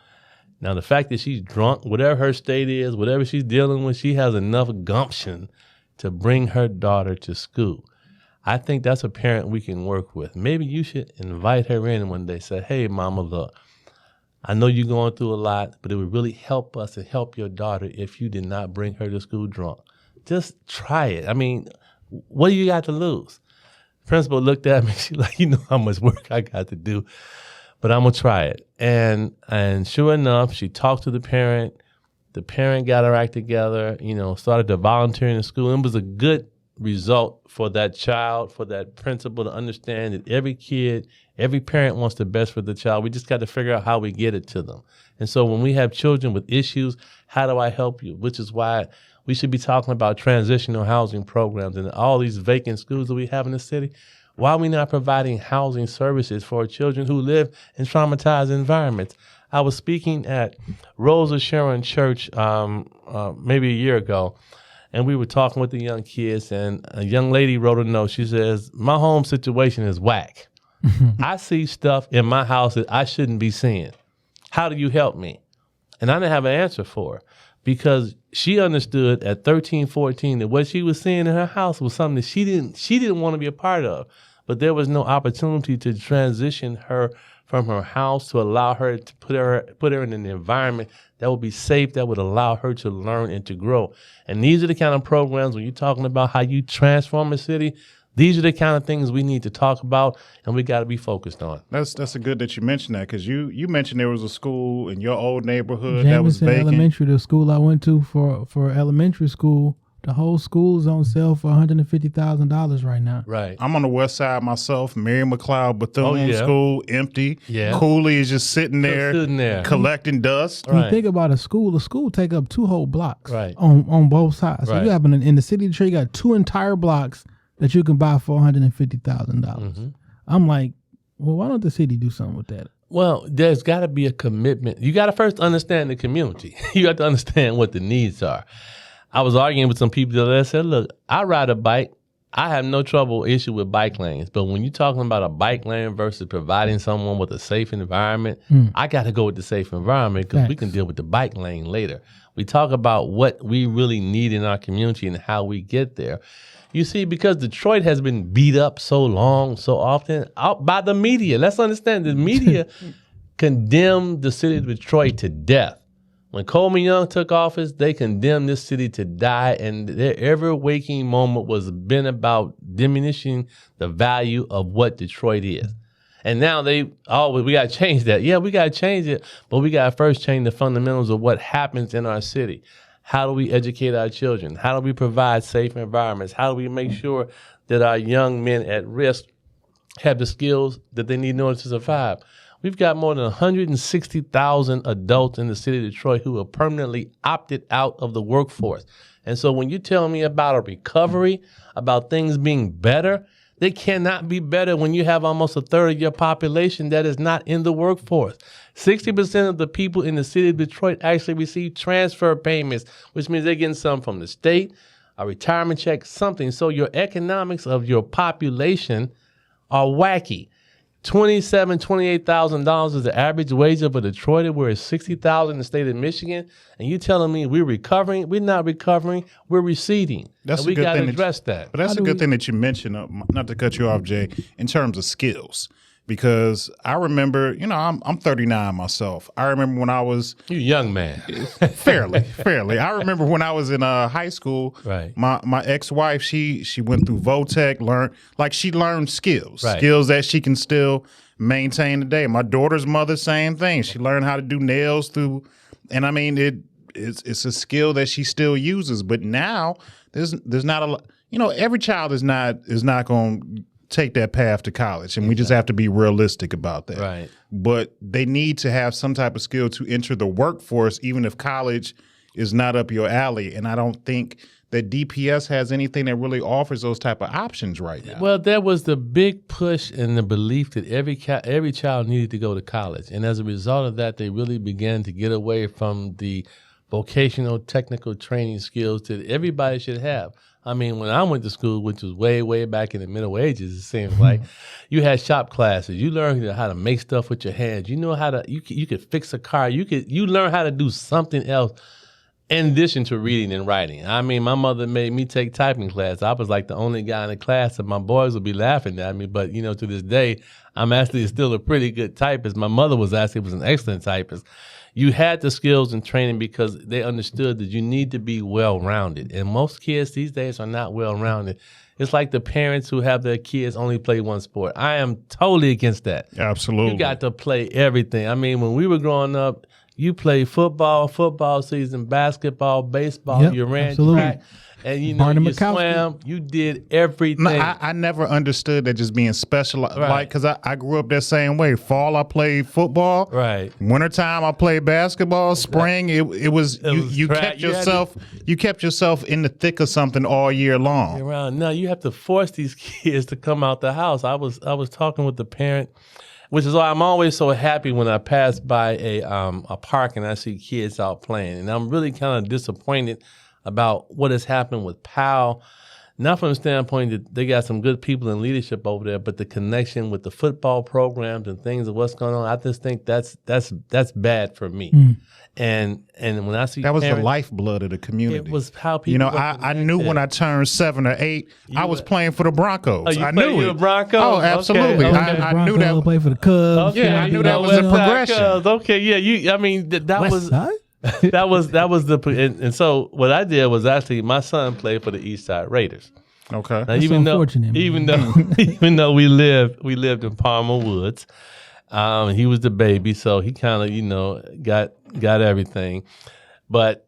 Now, the fact that she's drunk, whatever her state is, whatever she's dealing with, she has enough gumption to bring her daughter to school. I think that's a parent we can work with. Maybe you should invite her in one day. Say, hey, mama, look, I know you're going through a lot, but it would really help us and help your daughter if you did not bring her to school drunk. Just try it. I mean, what do you got to lose? Principal looked at me. She's like, you know how much work I got to do, but I'm going to try it. And sure enough, she talked to the parent. The parent got her act together, started to volunteer in the school. It was a good result for that child, for that principal to understand that every kid, every parent wants the best for the child. We just got to figure out how we get it to them. And so when we have children with issues, how do I help you? Which is why we should be talking about transitional housing programs and all these vacant schools that we have in the city. Why are we not providing housing services for children who live in traumatized environments? I was speaking at Rosa Sharon Church maybe a year ago, and we were talking with the young kids, and a young lady wrote a note. She says, my home situation is whack. I see stuff in my house that I shouldn't be seeing. How do you help me? And I didn't have an answer for her because she understood at 13, 14 that what she was seeing in her house was something that she didn't want to be a part of. But there was no opportunity to transition her from her house to allow her to put her in an environment that would be safe, that would allow her to learn and to grow. And these are the kind of programs, when you're talking about how you transform a city, these are the kind of things we need to talk about and we got to be focused on. That's a good that you mentioned that, because you mentioned there was a school in your old neighborhood Jamison that was vacant. Elementary, the school I went to for elementary school, the whole school is on sale for $150,000 right now. Right. I'm on the west side myself. Mary McLeod Bethune School, empty. Yeah. Cooley is just sitting there collecting dust. When you think about a school take up 2 whole blocks right. on both sides. So right. you have in the city of Detroit, you got 2 entire blocks that you can buy for $150,000. Mm-hmm. I'm like, well, why don't the city do something with that? Well, there's got to be a commitment. You got to first understand the community. You got to understand what the needs are. I was arguing with some people the other day. I said, look, I ride a bike. I have no issue with bike lanes. But when you're talking about a bike lane versus providing someone with a safe environment, I got to go with the safe environment because we can deal with the bike lane later. We talk about what we really need in our community and how we get there. You see, because Detroit has been beat up so long, so often by the media. Let's understand the media condemned the city of Detroit to death. When Coleman Young took office, they condemned this city to die, and their every waking moment was been about diminishing the value of what Detroit is. And now we got to change that. Yeah, we got to change it, but we got to first change the fundamentals of what happens in our city. How do we educate our children? How do we provide safe environments? How do we make sure that our young men at risk have the skills that they need in order to survive? We've got more than 160,000 adults in the city of Detroit who are permanently opted out of the workforce. And so when you tell me about a recovery, about things being better, they cannot be better when you have almost a third of your population that is not in the workforce. 60% of the people in the city of Detroit actually receive transfer payments, which means they're getting some from the state, a retirement check, something. So your economics of your population are wacky. $28,000 is the average wage of a Detroiter, where it's $60,000 in the state of Michigan. And you telling me we're recovering? We're not recovering. We're receding. That's we got to address that. But that's a good thing that you mentioned, not to cut you off, Jay, in terms of skills. Because I remember, I'm 39 myself. I remember when I was... You're a young man. fairly. I remember when I was in high school, right. my ex-wife, she went through Votech, she learned skills. Right. Skills that she can still maintain today. My daughter's mother, same thing. She learned how to do nails and I mean, it's a skill that she still uses. But now there's not a lot... every child is not going to take that path to college, and we just have to be realistic about that. Right. But they need to have some type of skill to enter the workforce, even if college is not up your alley. And I don't think that DPS has anything that really offers those type of options right now. Well, there was the big push and the belief that every child needed to go to college. And as a result of that, they really began to get away from the vocational technical training skills that everybody should have. I mean, when I went to school, which was way, way back in the Middle Ages, it seems like, you had shop classes. You learned how to make stuff with your hands. You know how to, you could fix a car. You learn how to do something else in addition to reading and writing. I mean, my mother made me take typing class. I was like the only guy in the class, and my boys would be laughing at me. But, to this day, I'm actually still a pretty good typist. My mother was an excellent typist. You had the skills and training because they understood that you need to be well-rounded. And most kids these days are not well-rounded. It's like the parents who have their kids only play one sport. I am totally against that. Absolutely. You got to play everything. I mean, when we were growing up, you played football season, basketball, baseball, you ran track. And you swam, you did everything. No, I never understood that just being special. Right. Like, because I grew up that same way. Fall, I played football. Right. Wintertime, I played basketball. Spring, it was you kept yourself in the thick of something all year long. Around now, you have to force these kids to come out the house. I was talking with the parent, which is why I'm always so happy when I pass by a park and I see kids out playing, and I'm really kind of disappointed about what has happened with Powell, not from the standpoint that they got some good people in leadership over there, but the connection with the football programs and things of what's going on. I just think that's bad for me. And when I see that was parents, the lifeblood of the community. it was how people. I knew when I turned 7 or 8, I was playing for the Broncos. Oh, you I played knew for it. the Broncos? Oh, absolutely. Okay. I knew that. Play for the Cubs. Okay, I knew that was a progression. Okay, yeah. I mean, that West was. Side? that was the and so what I did was actually my son played for the East Side Raiders. Okay. Now, That's unfortunate, even though we lived in Palmer Woods, he was the baby, so he kind of got everything. But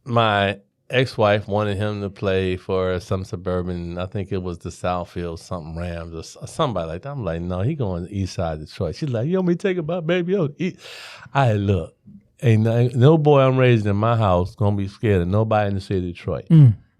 my ex-wife wanted him to play for some suburban, I think it was the Southfield something Rams or somebody like that. I'm like, no, he going to East Side Detroit. She's like, you want me to take my baby out? Look. Ain't no boy I'm raising in my house gonna be scared of nobody in the city of Detroit.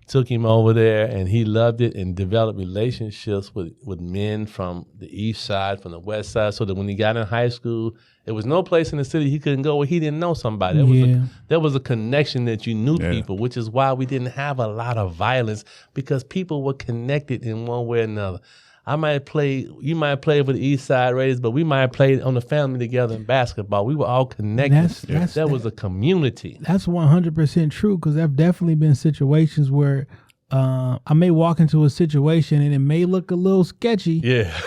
Took him over there, and he loved it and developed relationships with men from the east side, from the west side, so that when he got in high school, there was no place in the city he couldn't go where he didn't know somebody. There was a connection that you knew people, which is why we didn't have a lot of violence, because people were connected in one way or another. You might play for the East Side Raiders, but we might have played on the family together in basketball. We were all connected. That was a community. That's 100% true, because there have definitely been situations where I may walk into a situation and it may look a little sketchy,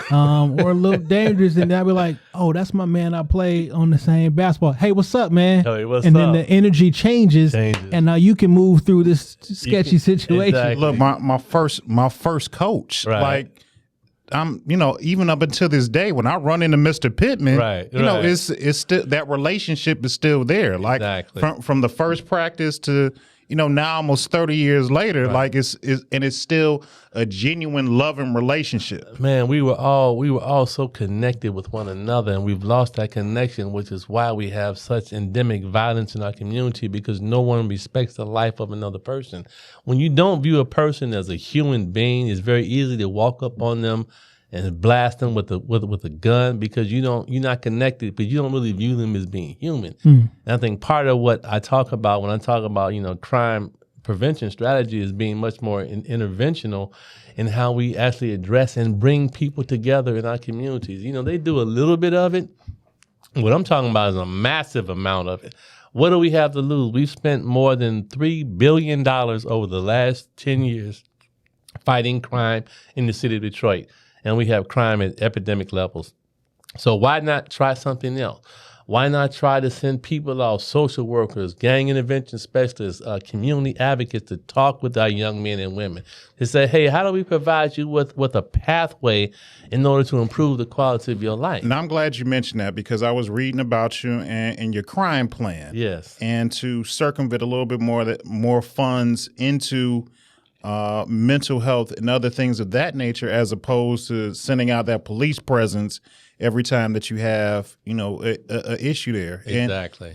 or a little dangerous, and I'll be like, "Oh, that's my man. I play on the same basketball. Hey, what's up, man?" Hey, what's and up? then the energy changes, and now you can move through this sketchy situation. Exactly. Look, my first coach, like. I'm, even up until this day, when I run into Mr. Pittman, it's still, that relationship is still there. Like from the first practice to, now almost 30 years later, like it's still a genuine loving relationship. Man, we were all so connected with one another, and we've lost that connection, which is why we have such endemic violence in our community, because no one respects the life of another person. When you don't view a person as a human being, it's very easy to walk up on them and blast them with a gun, because you're not connected, but you don't really view them as being human. And I think part of what I talk about when I talk about crime prevention strategy is being much more interventional in how we actually address and bring people together in our communities. They do a little bit of it. What I'm talking about is a massive amount of it. What do we have to lose? We've spent more than $3 billion over the last 10 years fighting crime in the city of Detroit. And we have crime at epidemic levels. So why not try something else? Why not try to send people out, social workers, gang intervention specialists, community advocates, to talk with our young men and women, to say, hey, how do we provide you with a pathway in order to improve the quality of your life? And I'm glad you mentioned that, because I was reading about you and your crime plan. Yes. And to circumvent a little bit more funds into mental health and other things of that nature, as opposed to sending out that police presence every time that you have, a issue there. Exactly.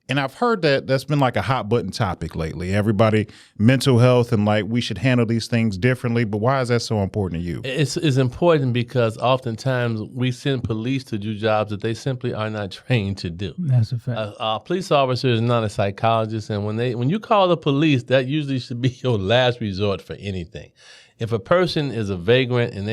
And I've heard that that's been like a hot button topic lately. Everybody, mental health, and like we should handle these things differently. But why is that so important to you? It's important because oftentimes we send police to do jobs that they simply are not trained to do. That's a fact. A police officer is not a psychologist, and when you call the police, that usually should be your last resort for anything. If a person is a vagrant and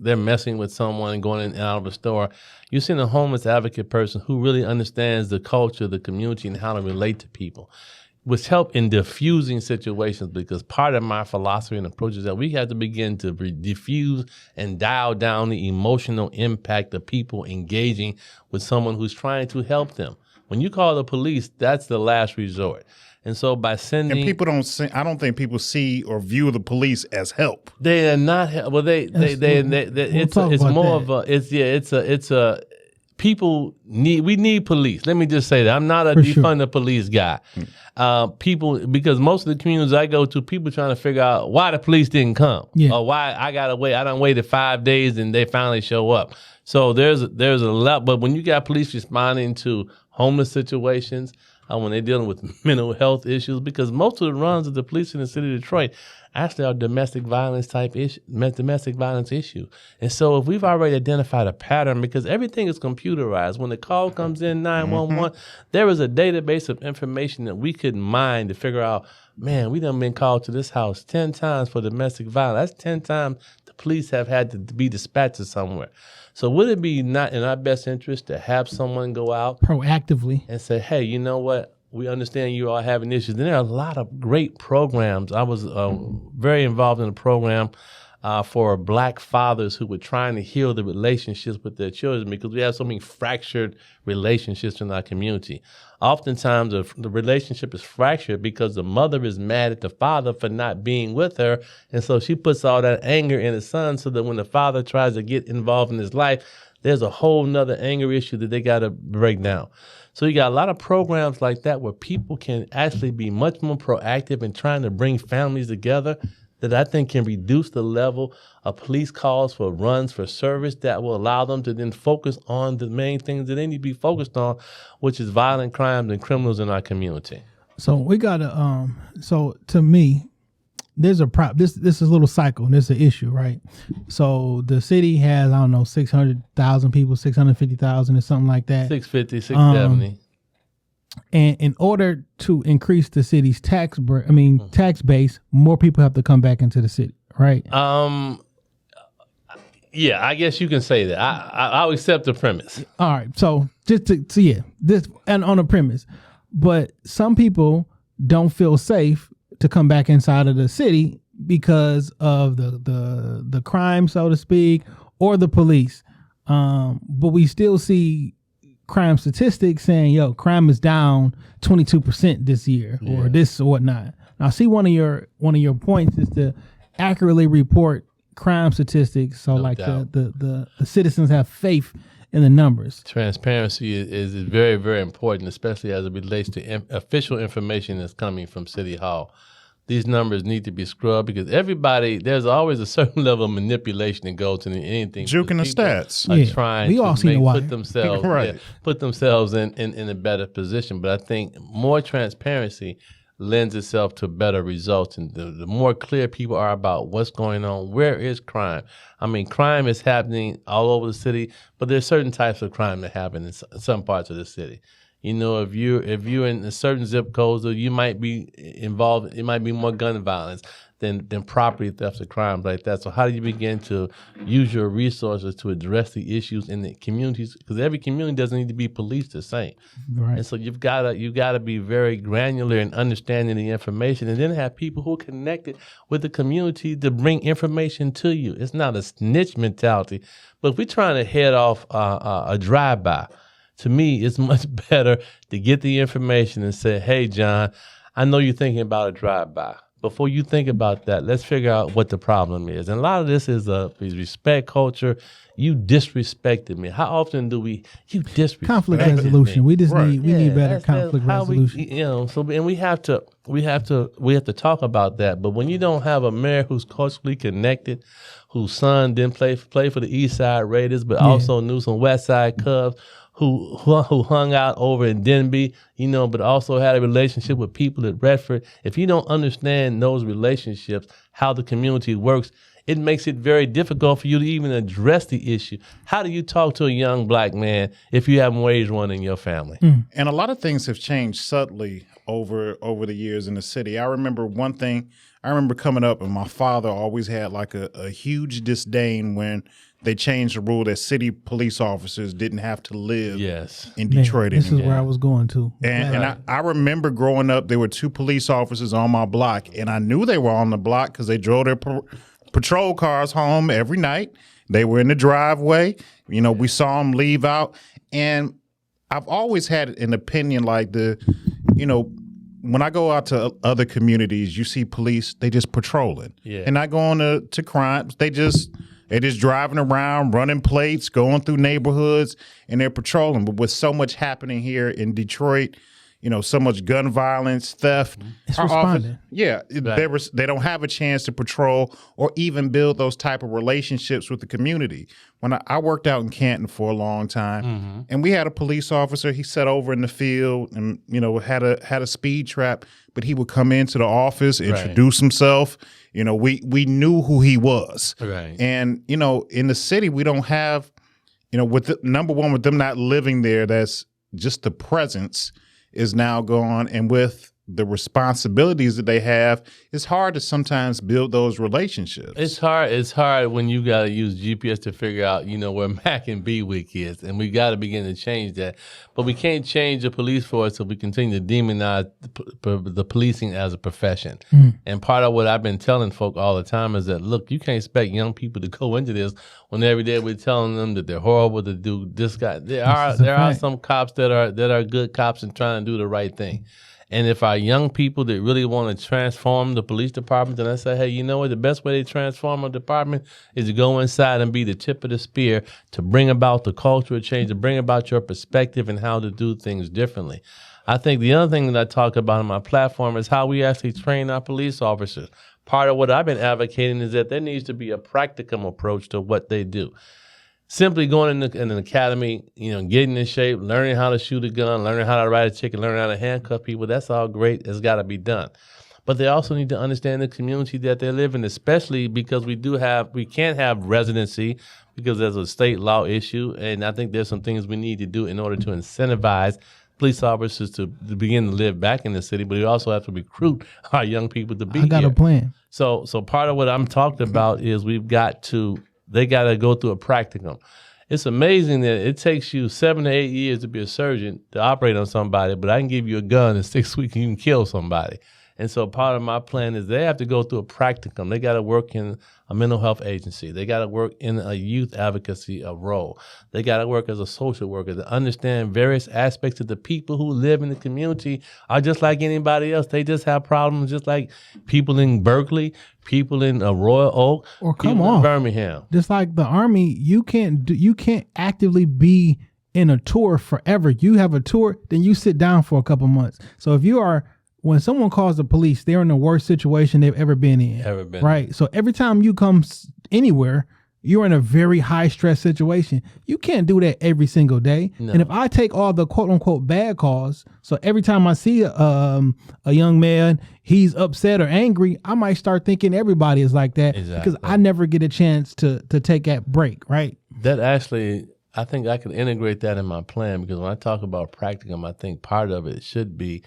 they're messing with someone and going in and out of a store, you send a homeless advocate person who really understands the culture, the community, and how to relate to people, which help in diffusing situations, because part of my philosophy and approach is that we have to begin to diffuse and dial down the emotional impact of people engaging with someone who's trying to help them. When you call the police, that's the last resort. And so by sending, and people I don't think people see or view the police as help. They are not. Well, it's more of a. We need police. Let me just say that I'm not a defund the police guy. Because most of the communities I go to, people trying to figure out why the police didn't come, or why I gotta wait. I done waited 5 days and they finally show up. So there's a lot. But when you got police responding to homeless situations, when they're dealing with mental health issues, because most of the runs of the police in the city of Detroit actually are domestic violence issue. And so if we've already identified a pattern, because everything is computerized, when the call comes in 911, there is a database of information that we could mine to figure out, man, we done been called to this house 10 times for domestic violence. That's 10 times the police have had to be dispatched to somewhere. So would it be not in our best interest to have someone go out proactively and say, hey, you know what? We understand you are having issues. And there are a lot of great programs. I was very involved in a program for Black fathers who were trying to heal the relationships with their children, because we have so many fractured relationships in our community. Oftentimes, the relationship is fractured because the mother is mad at the father for not being with her, and so she puts all that anger in the son, so that when the father tries to get involved in his life, there's a whole nother anger issue that they got to break down. So you got a lot of programs like that where people can actually be much more proactive in trying to bring families together, that I think can reduce the level of police calls for runs for service, that will allow them to then focus on the main things that they need to be focused on, which is violent crimes and criminals in our community. So we got to, so to me, there's a this is a little cycle, and there's an issue, right? So the city has, 600,000 people, 650,000 or something like that. 650, 670. And in order to increase the city's tax base, more people have to come back into the city, right? Yeah, I guess you can say that. I'll accept the premise. All right. So this and on a premise, but some people don't feel safe to come back inside of the city because of the crime, so to speak, or the police. But we still see crime statistics saying, crime is down 22% this year, or this or whatnot. Now, I see one of your points is to accurately report crime statistics, so the citizens have faith in the numbers. Transparency is very, very important, especially as it relates to official information that's coming from City Hall. These numbers need to be scrubbed, because there's always a certain level of manipulation that goes into anything. Juking the stats. Trying to put themselves in a better position. But I think more transparency lends itself to better results. And the more clear people are about what's going on, where is crime? I mean, crime is happening all over the city, but there's certain types of crime that happen in some parts of the city. If you're in a certain zip codes, or you might be involved, it might be more gun violence than property theft or crimes like that. So how do you begin to use your resources to address the issues in the communities? Because every community doesn't need to be policed the same. Right. And so you've got to be very granular in understanding the information, and then have people who are connected with the community to bring information to you. It's not a snitch mentality, but if we're trying to head off a drive-by, to me, it's much better to get the information and say, hey, John, I know you're thinking about a drive-by. before you think about that, let's figure out what the problem is. And a lot of this is respect culture. You disrespected me. How often do you disrespect Conflict me? resolution. We just Right. need better that's conflict how resolution. And we have to talk about that. But when you don't have a mayor who's culturally connected, whose son didn't play for the East Side Raiders, but also knew some West Side Cubs, who hung out over in Denby, but also had a relationship with people at Redford. If you don't understand those relationships, how the community works, it makes it very difficult for you to even address the issue. How do you talk to a young black man if you haven't raised one in your family? And a lot of things have changed subtly over the years in the city. I remember one thing. I remember coming up, and my father always had like a huge disdain when they changed the rule that city police officers didn't have to live in Detroit This anymore. is where I was going to. And I remember growing up, there were 2 police officers on my block, and I knew they were on the block because they drove their patrol cars home every night. They were in the driveway. We saw them leave out. And I've always had an opinion like when I go out to other communities, you see police, they just patrolling. Yeah. And not going to crimes. They're just driving around, running plates, going through neighborhoods, and they're patrolling. But with so much happening here in Detroit, so much gun violence, theft. It's responding. They don't have a chance to patrol or even build those type of relationships with the community. When I worked out in Canton for a long time, and we had a police officer, he sat over in the field and, had a speed trap, but he would come into the office, introduce himself. We knew who he was. Right. And, in the city, we don't have, number one, with them not living there, that's just the presence is now gone, and with the responsibilities that they have, it's hard to sometimes build those relationships. It's hard when you got to use GPS to figure out, where Mac and B Week is, and we got to begin to change that. But we can't change the police force if we continue to demonize the policing as a profession. And part of what I've been telling folk all the time is that, look, you can't expect young people to go into this when every day we're telling them that they're horrible to do this guy. There are some cops that are good cops and trying to do the right thing. And if our young people that really want to transform the police department, then I say, hey, you know what? The best way to transform a department is to go inside and be the tip of the spear to bring about the cultural change, to bring about your perspective and how to do things differently. I think the other thing that I talk about on my platform is how we actually train our police officers. Part of what I've been advocating is that there needs to be a practicum approach to what they do. Simply going in an academy, getting in shape, learning how to shoot a gun, learning how to ride a chicken, learning how to handcuff people, that's all great. It's got to be done. But they also need to understand the community that they live in, especially because we can't have residency because there's a state law issue. And I think there's some things we need to do in order to incentivize police officers to begin to live back in the city, but we also have to recruit our young people to be here. I got a plan. So part of what I'm talking about is they got to go through a practicum. It's amazing that it takes you 7 to 8 years to be a surgeon to operate on somebody, but I can give you a gun in 6 weeks and you can kill somebody. And so part of my plan is they have to go through a practicum. They got to work in a mental health agency. They got to work in a youth advocacy role. They got to work as a social worker to understand various aspects of the people who live in the community are just like anybody else. They just have problems just like people in Berkeley, people in Royal Oak, Or come people in on. Birmingham. Just like the Army, you can't actively be in a tour forever. You have a tour, then you sit down for a couple months. So when someone calls the police, they're in the worst situation they've ever been in. Right. So every time you come anywhere, you're in a very high stress situation. You can't do that every single day. No. And if I take all the quote unquote bad calls, so every time I see a young man, he's upset or angry, I might start thinking everybody is like that. Exactly. Because I never get a chance to take that break. Right. That actually, I think I could integrate that in my plan, because when I talk about practicum, I think part of it should be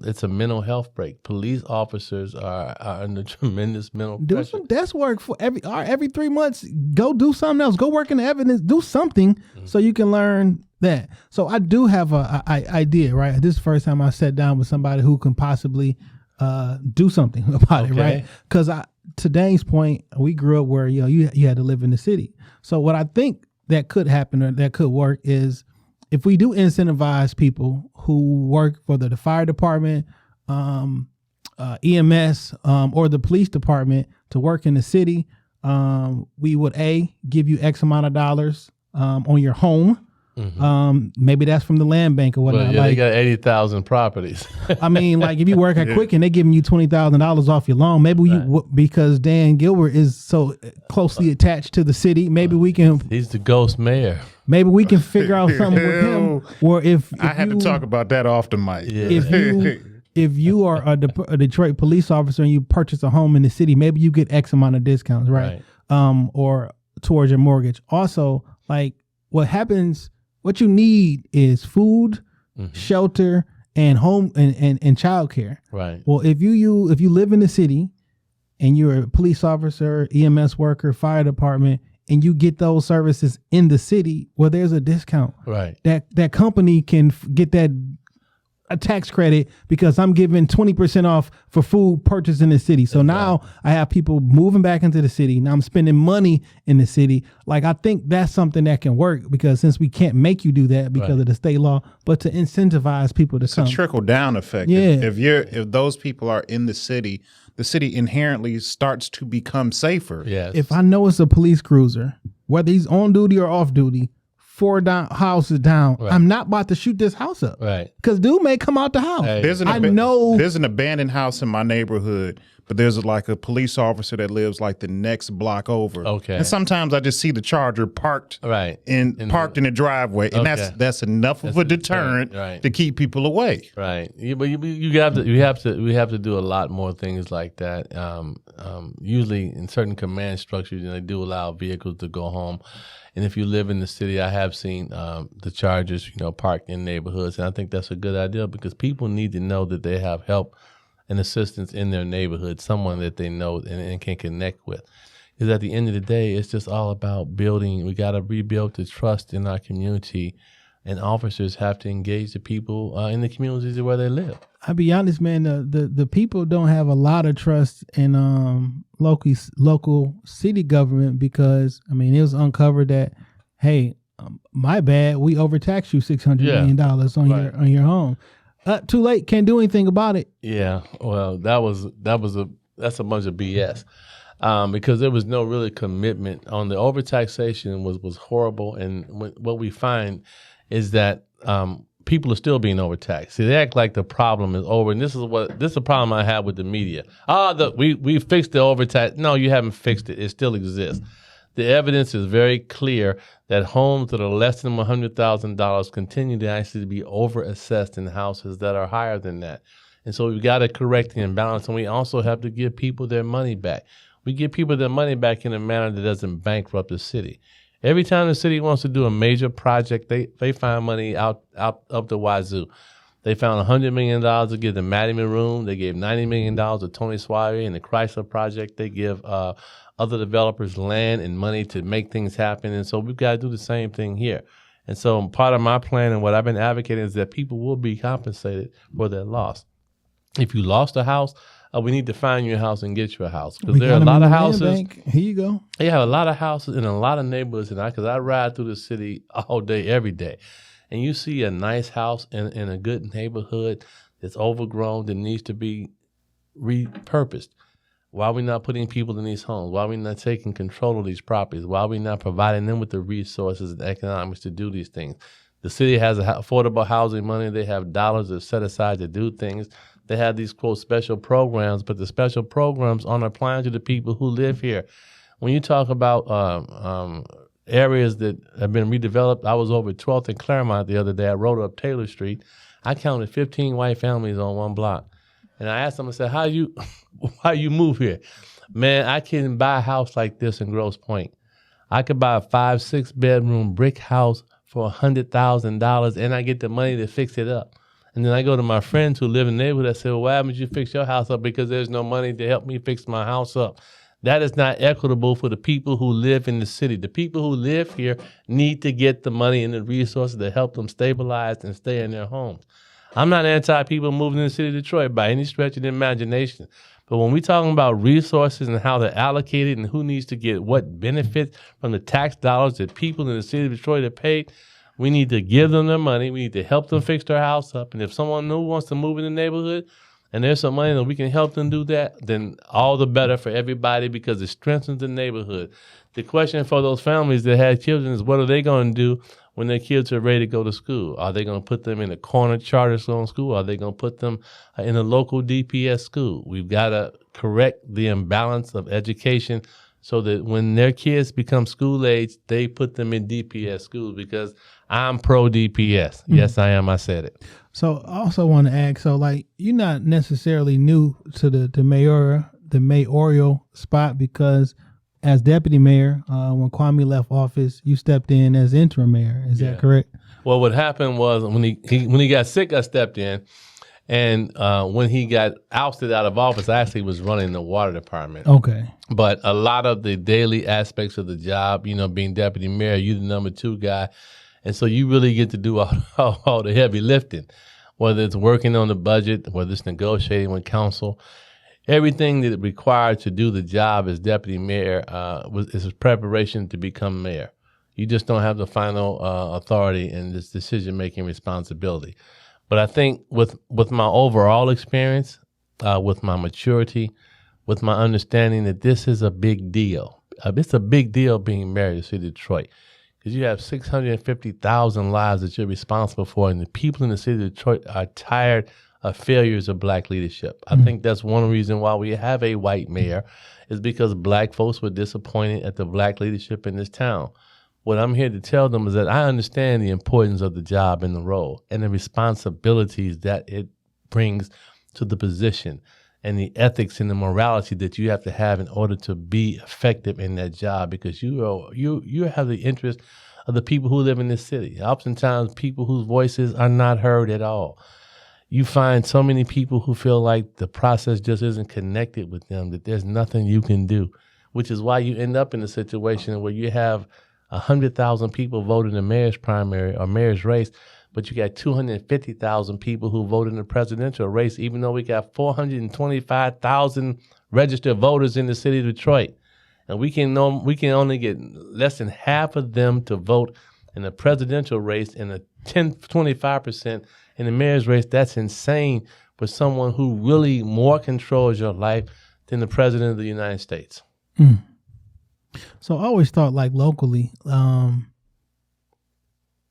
it's a mental health break. Police officers are under tremendous mental pressure. Do some desk work for every 3 months. Go do something else. Go work in the evidence. Do something so you can learn that. So I do have a idea, right? This is the first time I sat down with somebody who can possibly do something about it, right? Because to Dane's point, we grew up where you had to live in the city. So what I think that could happen or that could work is if we do incentivize people who work for the fire department, EMS or the police department to work in the city, we would give you X amount of dollars on your home. Maybe that's from the land bank or whatnot. Well, yeah, they got 80,000 properties. I mean, like if you work at Quicken, they're giving you $20,000 off your loan. Maybe because Dan Gilbert is so closely attached to the city, maybe we can. He's the ghost mayor. Maybe we can figure out something with him. Or if I had to talk about that off the mic. Yeah. If you are a Detroit police officer and you purchase a home in the city, maybe you get X amount of discounts, right? Or towards your mortgage. Also, like what happens. What you need is food, shelter, and home and childcare. Right. Well, if you live in the city and you're a police officer, EMS worker, fire department, and you get those services in the city, well, there's a discount. Right. That company can get that a tax credit because I'm giving 20% off for food purchased in the city. So now I have people moving back into the city. Now I'm spending money in the city. Like I think that's something that can work because since we can't make you do that because of the state law, but to incentivize people to come. It's a trickle down effect. Yeah. If those people are in the city inherently starts to become safer. Yes. If I know it's a police cruiser, whether he's on duty or off duty, 4 houses down, I'm not about to shoot this house up. Right. Because dude may come out the house. Hey. There's an abandoned house in my neighborhood, but there's like a police officer that lives like the next block over. Okay. And sometimes I just see the Charger parked in the driveway, and that's enough of a deterrent to keep people away. Right. But you have to do a lot more things like that. Usually in certain command structures, they do allow vehicles to go home. And if you live in the city, I have seen the Chargers, parked in neighborhoods. And I think that's a good idea because people need to know that they have help and assistance in their neighborhood, someone that they know and can connect with. Because at the end of the day, it's just all about building. We got to rebuild the trust in our community. And officers have to engage the people in the communities where they live. I'll be honest, man, the people don't have a lot of trust in local city government because, it was uncovered that, hey, my bad, we overtaxed you $600 million on your home. Too late, can't do anything about it. Yeah, well, that's a bunch of BS. Because there was no really commitment on the overtaxation was horrible. And what we find is that people are still being overtaxed. See, they act like the problem is over, and this is a problem I have with the media. We fixed the overtax. No, you haven't fixed it. It still exists. The evidence is very clear that homes that are less than $100,000 continue to actually be overassessed in houses that are higher than that. And so we've got to correct the imbalance, and we also have to give people their money back. We give people their money back in a manner that doesn't bankrupt the city. Every time the city wants to do a major project, they find money out up the wazoo. They found $100 million to give the Mattiman Room. They gave $90 million to Tony Swire and the Chrysler Project. They give other developers land and money to make things happen. And so we've got to do the same thing here. And so part of my plan and what I've been advocating is that people will be compensated for their loss. If you lost a house, we need to find your house and get your house because there are a lot of houses. Here you go. They have a lot of houses in a lot of neighborhoods, and because I ride through the city all day, every day, and you see a nice house in a good neighborhood that's overgrown that needs to be repurposed. Why are we not putting people in these homes? Why are we not taking control of these properties? Why are we not providing them with the resources and economics to do these things? The city has affordable housing money. They have dollars that's set aside to do things. They have these, quote, special programs, but the special programs aren't applying to the people who live here. When you talk about areas that have been redeveloped, I was over 12th and Claremont the other day. I rode up Taylor Street. I counted 15 white families on one block. And I asked them, I said, how you move here? Man, I can buy a house like this in Grosse Pointe. I could buy a 5-6 bedroom brick house for $100,000 and I get the money to fix it up. And then I go to my friends who live in the neighborhood. I say, well, why haven't you fix your house up? Because there's no money to help me fix my house up. That is not equitable for the people who live in the city. The people who live here need to get the money and the resources to help them stabilize and stay in their homes. I'm not anti-people moving in the city of Detroit by any stretch of the imagination. But when we're talking about resources and how they're allocated and who needs to get what benefits from the tax dollars that people in the city of Detroit have paid, we need to give them their money. We need to help them fix their house up. And if someone new wants to move in the neighborhood and there's some money that we can help them do that, then all the better for everybody because it strengthens the neighborhood. The question for those families that had children is what are they going to do when their kids are ready to go to school? Are they going to put them in a corner charter school? Are they going to put them in a local DPS school? We've got to correct the imbalance of education so that when their kids become school age, they put them in DPS schools because I'm pro DPS. Yes, I am. I said it. So I also want to ask, so like you're not necessarily new to the mayoral spot because as deputy mayor, when Kwame left office, you stepped in as interim mayor. Is that correct? Well, what happened was when he got sick, I stepped in. And when he got ousted out of office, I actually was running the water department. Okay. But a lot of the daily aspects of the job, being deputy mayor, you're the number 2 guy. And so you really get to do all the heavy lifting, whether it's working on the budget, whether it's negotiating with council. Everything that required to do the job as deputy mayor is preparation to become mayor. You just don't have the final authority and this decision-making responsibility. But I think with my overall experience, with my maturity, with my understanding that this is a big deal. It's a big deal being mayor of the city of Detroit because you have 650,000 lives that you're responsible for, and the people in the city of Detroit are tired of failures of black leadership. I think that's one reason why we have a white mayor is because black folks were disappointed at the black leadership in this town. What I'm here to tell them is that I understand the importance of the job and the role and the responsibilities that it brings to the position and the ethics and the morality that you have to have in order to be effective in that job because you have the interest of the people who live in this city. Oftentimes, people whose voices are not heard at all. You find so many people who feel like the process just isn't connected with them, that there's nothing you can do, which is why you end up in a situation where you have 100,000 people vote in the mayor's primary or mayor's race, but you got 250,000 people who vote in the presidential race, even though we got 425,000 registered voters in the city of Detroit. And we can only get less than half of them to vote in the presidential race and 25% in the mayor's race. That's insane for someone who really more controls your life than the president of the United States. So I always thought like locally,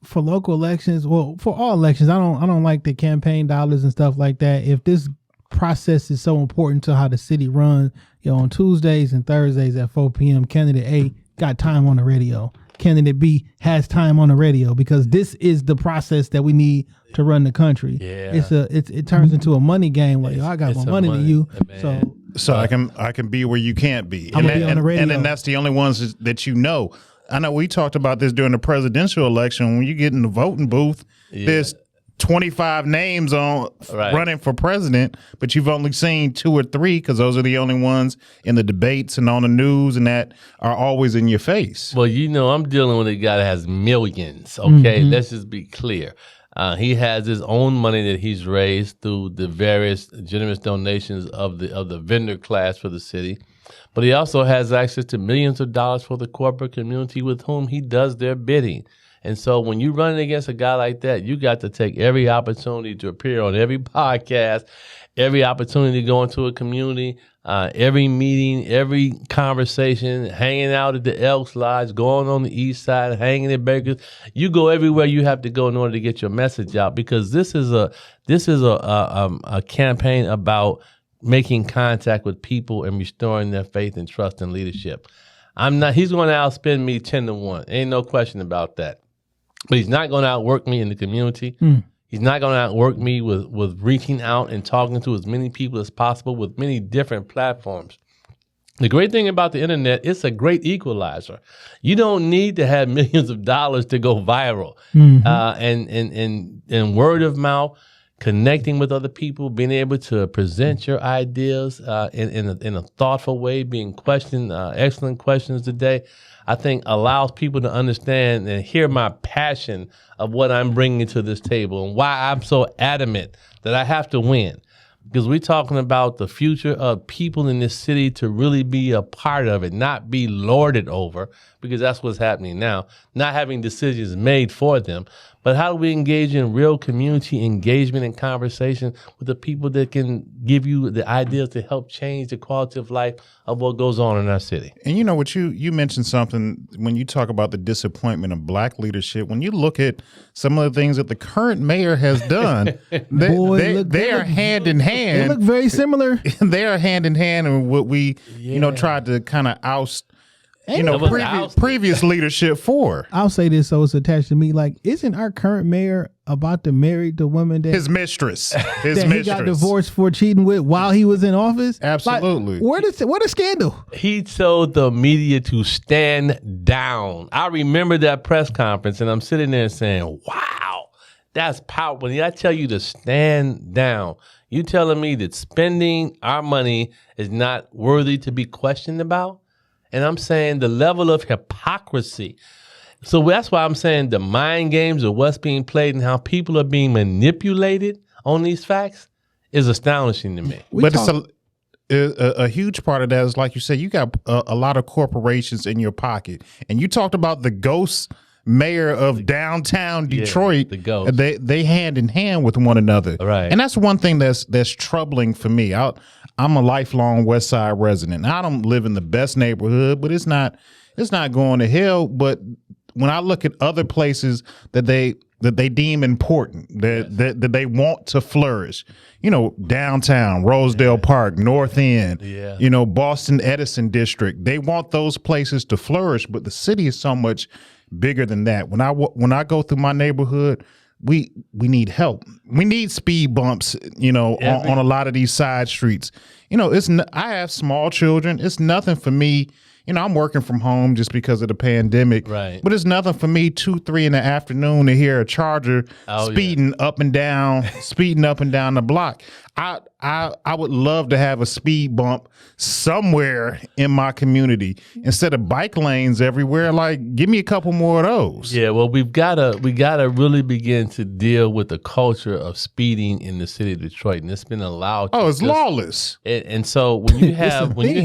for local elections, well, for all elections, I don't like the campaign dollars and stuff like that. If this process is so important to how the city runs, on Tuesdays and Thursdays at 4 p.m., candidate A got time on the radio. Candidate B has time on the radio because this is the process that we need to run the country. Yeah. It turns into a money game where I got more money than you. Man. So I can be where you can't be. I'm gonna be on the radio. And then that's the only ones that you know. I know we talked about this during the presidential election. When you get in the voting booth, there's 25 names on running for president, but you've only seen 2 or 3 because those are the only ones in the debates and on the news and that are always in your face. Well, I'm dealing with a guy that has millions. Okay, let's just be clear. He has his own money that he's raised through the various generous donations of the vendor class for the city. But he also has access to millions of dollars for the corporate community with whom he does their bidding. And so when you're running against a guy like that, you got to take every opportunity to appear on every podcast, every opportunity to go into a community, every meeting, every conversation, hanging out at the Elks Lodge, going on the east side, hanging at Baker's. You go everywhere you have to go in order to get your message out because this is a campaign about making contact with people and restoring their faith and trust in leadership. He's going to outspend me 10-1. Ain't no question about that. But he's not going to outwork me in the community. He's not going to outwork me with reaching out and talking to as many people as possible with many different platforms. The great thing about the internet, it's a great equalizer. You don't need to have millions of dollars to go viral. And word of mouth, connecting with other people, being able to present your ideas in a thoughtful way, being questioned, excellent questions today, I think allows people to understand and hear my passion of what I'm bringing to this table and why I'm so adamant that I have to win. because we're talking about the future of people in this city to really be a part of it, not be lorded over, because that's what's happening now, not having decisions made for them. But how do we engage in real community engagement and conversation with the people that can give you the ideas to help change the quality of life of what goes on in our city? And you know what, you mentioned something when you talk about the disappointment of black leadership. When you look at some of the things that the current mayor has done, they are hand in hand. They look very similar. They are hand in hand in what we, tried to kind of oust, previous leadership for. I'll say this, so it's attached to me. Like, isn't our current mayor about to marry the woman that his mistress, he got divorced for cheating with while he was in office? Absolutely. Like, what a scandal! He told the media to stand down. I remember that press conference, and I'm sitting there saying, "Wow, that's powerful." When I tell you to stand down, you telling me that spending our money is not worthy to be questioned about? And I'm saying the level of hypocrisy. So that's why I'm saying the mind games of what's being played and how people are being manipulated on these facts is astonishing to me. It's a huge part of that is, like you said, you got a lot of corporations in your pocket. And you talked about the ghost mayor of downtown Detroit. The ghost. They hand in hand with one another. Right. And that's one thing that's troubling for me. I'm a lifelong West Side resident. I don't live in the best neighborhood, but it's not going to hell. But when I look at other places that they deem important, that they want to flourish, downtown, Rosedale Park, North End, Boston Edison District, they want those places to flourish. But the city is so much bigger than that. When I go through my neighborhood, we need help. We need speed bumps, on a lot of these side streets. I have small children. It's nothing for me. I'm working from home just because of the pandemic. Right. But it's nothing for me 2-3 in the afternoon to hear a Charger speeding up and down the block. I would love to have a speed bump somewhere in my community instead of bike lanes everywhere. Like, give me a couple more of those. Yeah, well, we gotta really begin to deal with the culture of speeding in the city of Detroit, and it's been allowed. It's lawless. And so when you have they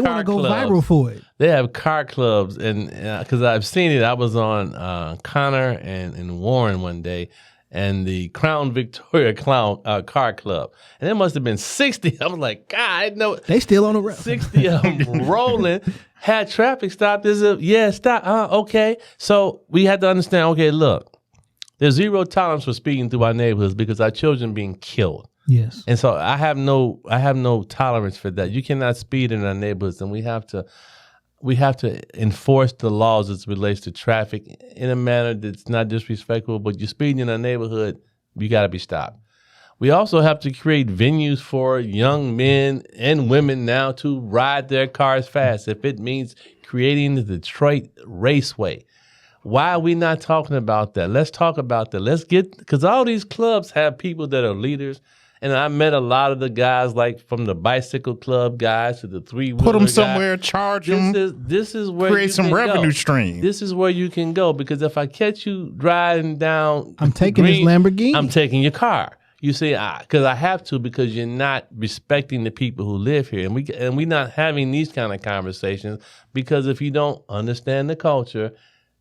want to go viral for it. They have car clubs, and because I've seen it, I was on Connor and Warren one day. And the Crown Victoria Car Club. And there must have been 60. I was like, God, I didn't know. They still on the road. 60 of them rolling. Had traffic stopped. Stop. Okay. So we had to understand, okay, look, there's zero tolerance for speeding through our neighborhoods because our children being killed. Yes. And so I have no tolerance for that. You cannot speed in our neighborhoods, and we have to enforce the laws as it relates to traffic in a manner that's not disrespectful, but you're speeding in a neighborhood, you got to be stopped. We also have to create venues for young men and women now to ride their cars fast. If it means creating the Detroit Raceway, why are we not talking about that? Let's talk about that. Because all these clubs have people that are leaders. And I met a lot of the guys, like from the bicycle club guys to the three-wheeler Put them guys. somewhere, charge them. This is where create you some can revenue go. stream. This is where you can go, because if I catch you driving down, I'm taking this Lamborghini. I'm taking your car. You see, because I have to, because you're not respecting the people who live here, and we're not having these kind of conversations, because if you don't understand the culture,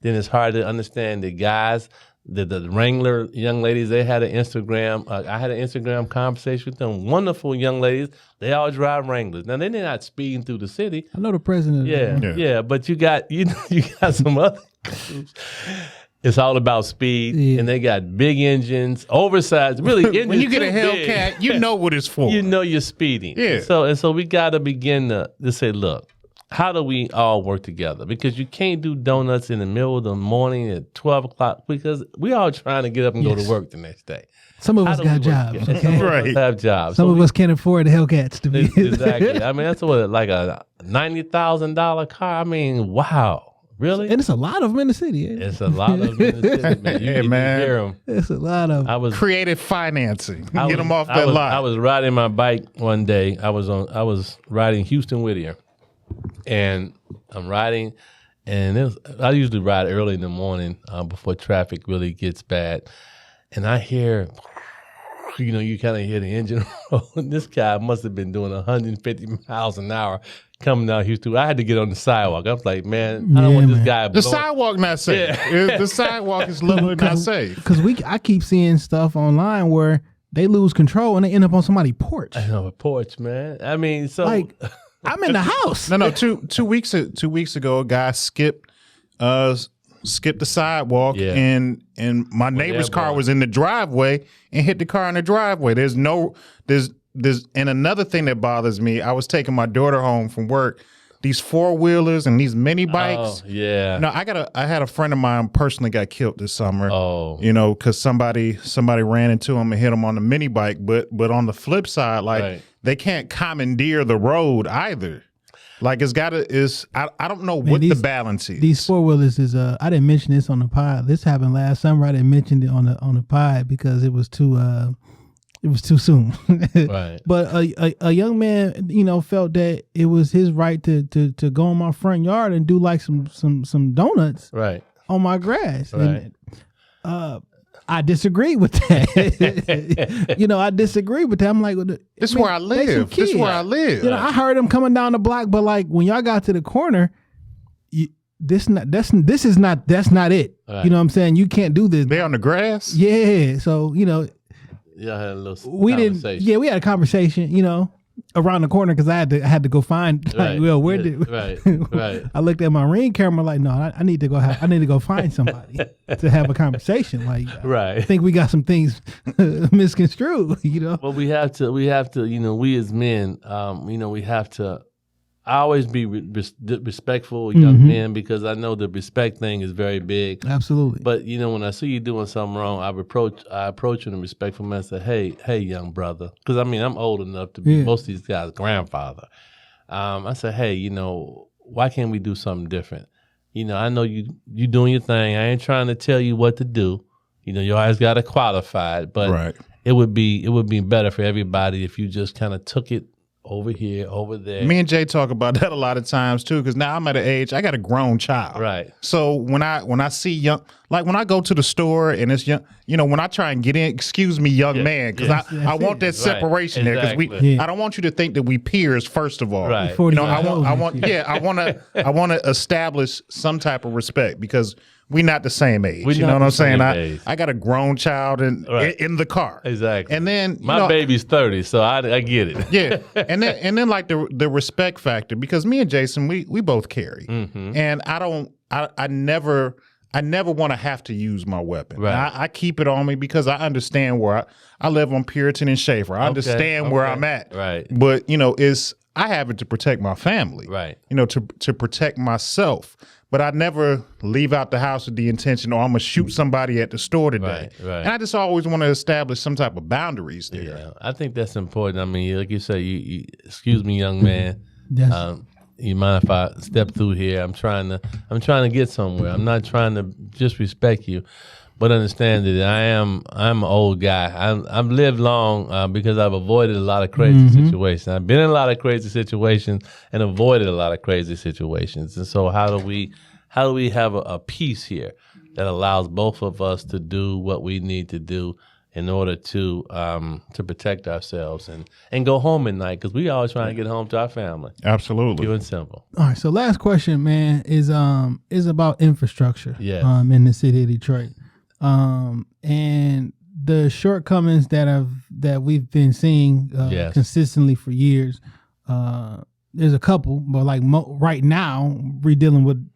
then it's hard to understand the guys. The Wrangler young ladies, they had an Instagram. I had an Instagram conversation with them. Wonderful young ladies. They all drive Wranglers. Now, they're not speeding through the city. I know the president. Yeah. But you got some other groups. It's all about speed, and they got big engines, oversized. Really, when you get a Hellcat, you know what it's for. You know you're speeding. Yeah. So we got to begin to say, look, how do we all work together? Because you can't do donuts in the middle of the morning at 12 o'clock, because we all trying to get up and go to work the next day. Some of us got jobs. Okay? Some of us have jobs. Some of us can't afford the Hellcats to be. Exactly. I mean, that's like a $90,000 car. I mean, wow. Really? And it's a lot of them in the city. It's a lot of them in the city, man. You hear them. It's a lot of them. Creative financing. Get them off that lot. I was riding my bike one day. I was riding Houston Whittier. And I'm riding, and I usually ride early in the morning before traffic really gets bad. And I hear you kind of hear the engine roll. This guy must have been doing 150 miles an hour coming down Houston. I had to get on the sidewalk. I was like, man, I don't want this guy. The sidewalk not safe. Yeah. The sidewalk is literally not safe. Because I keep seeing stuff online where they lose control and they end up on somebody's porch. I know, a porch, man. I mean, so Like, I'm in the house. No. 2 weeks ago, a guy skipped the sidewalk, Yeah. and my neighbor's car was in the driveway and hit the car in the driveway. There's and another thing that bothers me. I was taking my daughter home from work. These 4-wheelers and these mini bikes. Oh, yeah. No, I had a friend of mine personally got killed this summer. Oh. Because somebody ran into him and hit him on the mini bike. But on the flip side, like Right. they can't commandeer the road either. Like I don't know what the balance is. These 4-wheelers is I didn't mention this on the pod. This happened last summer. I didn't mention it on the pod because it was too soon. Right. But a young man, felt that it was his right to go in my front yard and do like some donuts Right. on my grass. Right. And I disagree with that. I disagree with that. I'm like, This is where I live. This is where I live. I heard him coming down the block, but like when y'all got to the corner, that's not it. Right. You know what I'm saying? You can't do this. They on the grass? Yeah. So, Y'all had a little we conversation. didn't. Yeah, we had a conversation. Around the corner because I had to go find. Like, Right. well, where Yeah, did? right. I looked at my Ring camera like, no, I need to go. I need to go find somebody to have a conversation. Like, Right. I think we got some things misconstrued. Well, we have to, we as men, we have to always be respectful of young men because I know the respect thing is very big. Absolutely. But when I see you doing something wrong, I approach you in a respectful manner and say, hey, young brother, because I'm old enough to be most of these guys' grandfather. I say, hey, why can't we do something different? I know you doing your thing. I ain't trying to tell you what to do. You always got to qualify it, but Right. it would be better for everybody if you just kind of took it over here, over there. Me and Jay talk about that a lot of times too, because now I'm at an age, I got a grown child. Right. So when I see young, like when I go to the store and it's young, when I try and get in, excuse me, young man, because I want that separation there, because Exactly. I don't want you to think that we peers first of all. Right. I want to establish some type of respect because we're not the same age. We're You know not what I'm the saying? same age. I got a grown child in the car. Exactly. And then my baby's 30, so I get it. Yeah, and then like the respect factor, because me and Jason we both carry, and I never want to have to use my weapon. Right. I keep it on me because I understand where I live on Puritan and Schaefer. I understand where I'm at. Right. But I have it to protect my family. Right. To protect myself. But I never leave out the house with the intention, I'm gonna shoot somebody at the store today. Right. And I just always want to establish some type of boundaries there. Yeah, I think that's important. I mean, like you say, you excuse me, young man. Yes. You mind if I step through here? I'm trying to get somewhere. I'm not trying to disrespect you, but understand that I'm an old guy. I've lived long because I've avoided a lot of crazy situations. I've been in a lot of crazy situations and avoided a lot of crazy situations. And so how do we have a peace here that allows both of us to do what we need to do in order to protect ourselves and go home at night, because we always trying to get home to our family. Absolutely. Pure and simple. All right. So last question, man, is about infrastructure. Yes. In the city of Detroit. And the shortcomings that we've been seeing consistently for years. There's a couple, but like right now we're dealing with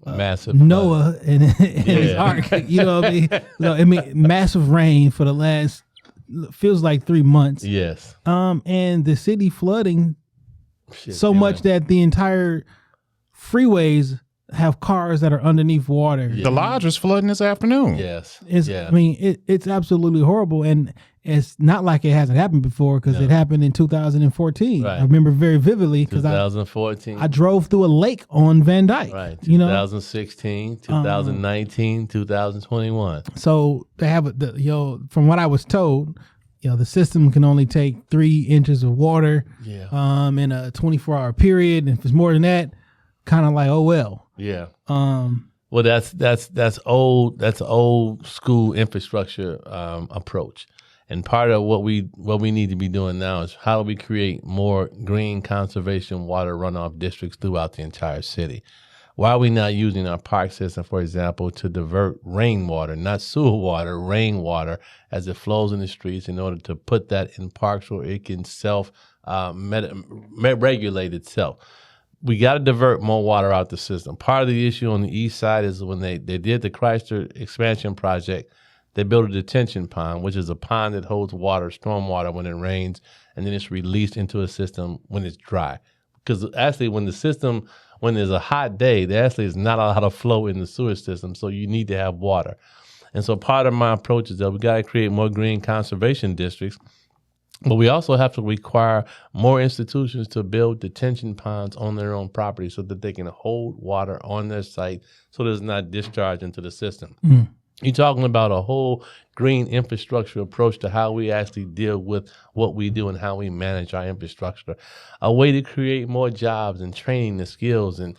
Massive Noah and his ark. You know what I mean? Massive rain for the last feels like 3 months. Yes. And the city flooding much that the entire freeways have cars that are underneath water. The lodge was flooding this afternoon. Yes. I mean, it's absolutely horrible, and it's not like it hasn't happened before, because it happened in 2014. Right. I remember very vividly because 2014. I drove through a lake on Van Dyke. Right. 2016, 2019, 2021. So they have from what I was told, the system can only take 3 inches of water in a 24-hour period. And if it's more than that, kind of like, oh well. Yeah. Well, that's old school infrastructure approach, And part of what we need to be doing now is how do we create more green conservation water runoff districts throughout the entire city? Why are we not using our park system, for example, to divert rainwater, not sewer water, rainwater, as it flows in the streets in order to put that in parks where it can regulate itself? We got to divert more water out the system. Part of the issue on the east side is when they did the Chrysler expansion project, they built a detention pond, which is a pond that holds water, storm water, when it rains, and then it's released into a system when it's dry. Because actually when there's a hot day, there actually is not a lot of flow in the sewer system, so you need to have water. And so part of my approach is that we got to create more green conservation districts, but we also have to require more institutions to build detention ponds on their own property so that they can hold water on their site so that it's not discharged into the system. You're talking about a whole green infrastructure approach to how we actually deal with what we do and how we manage our infrastructure. A way to create more jobs and training the skills and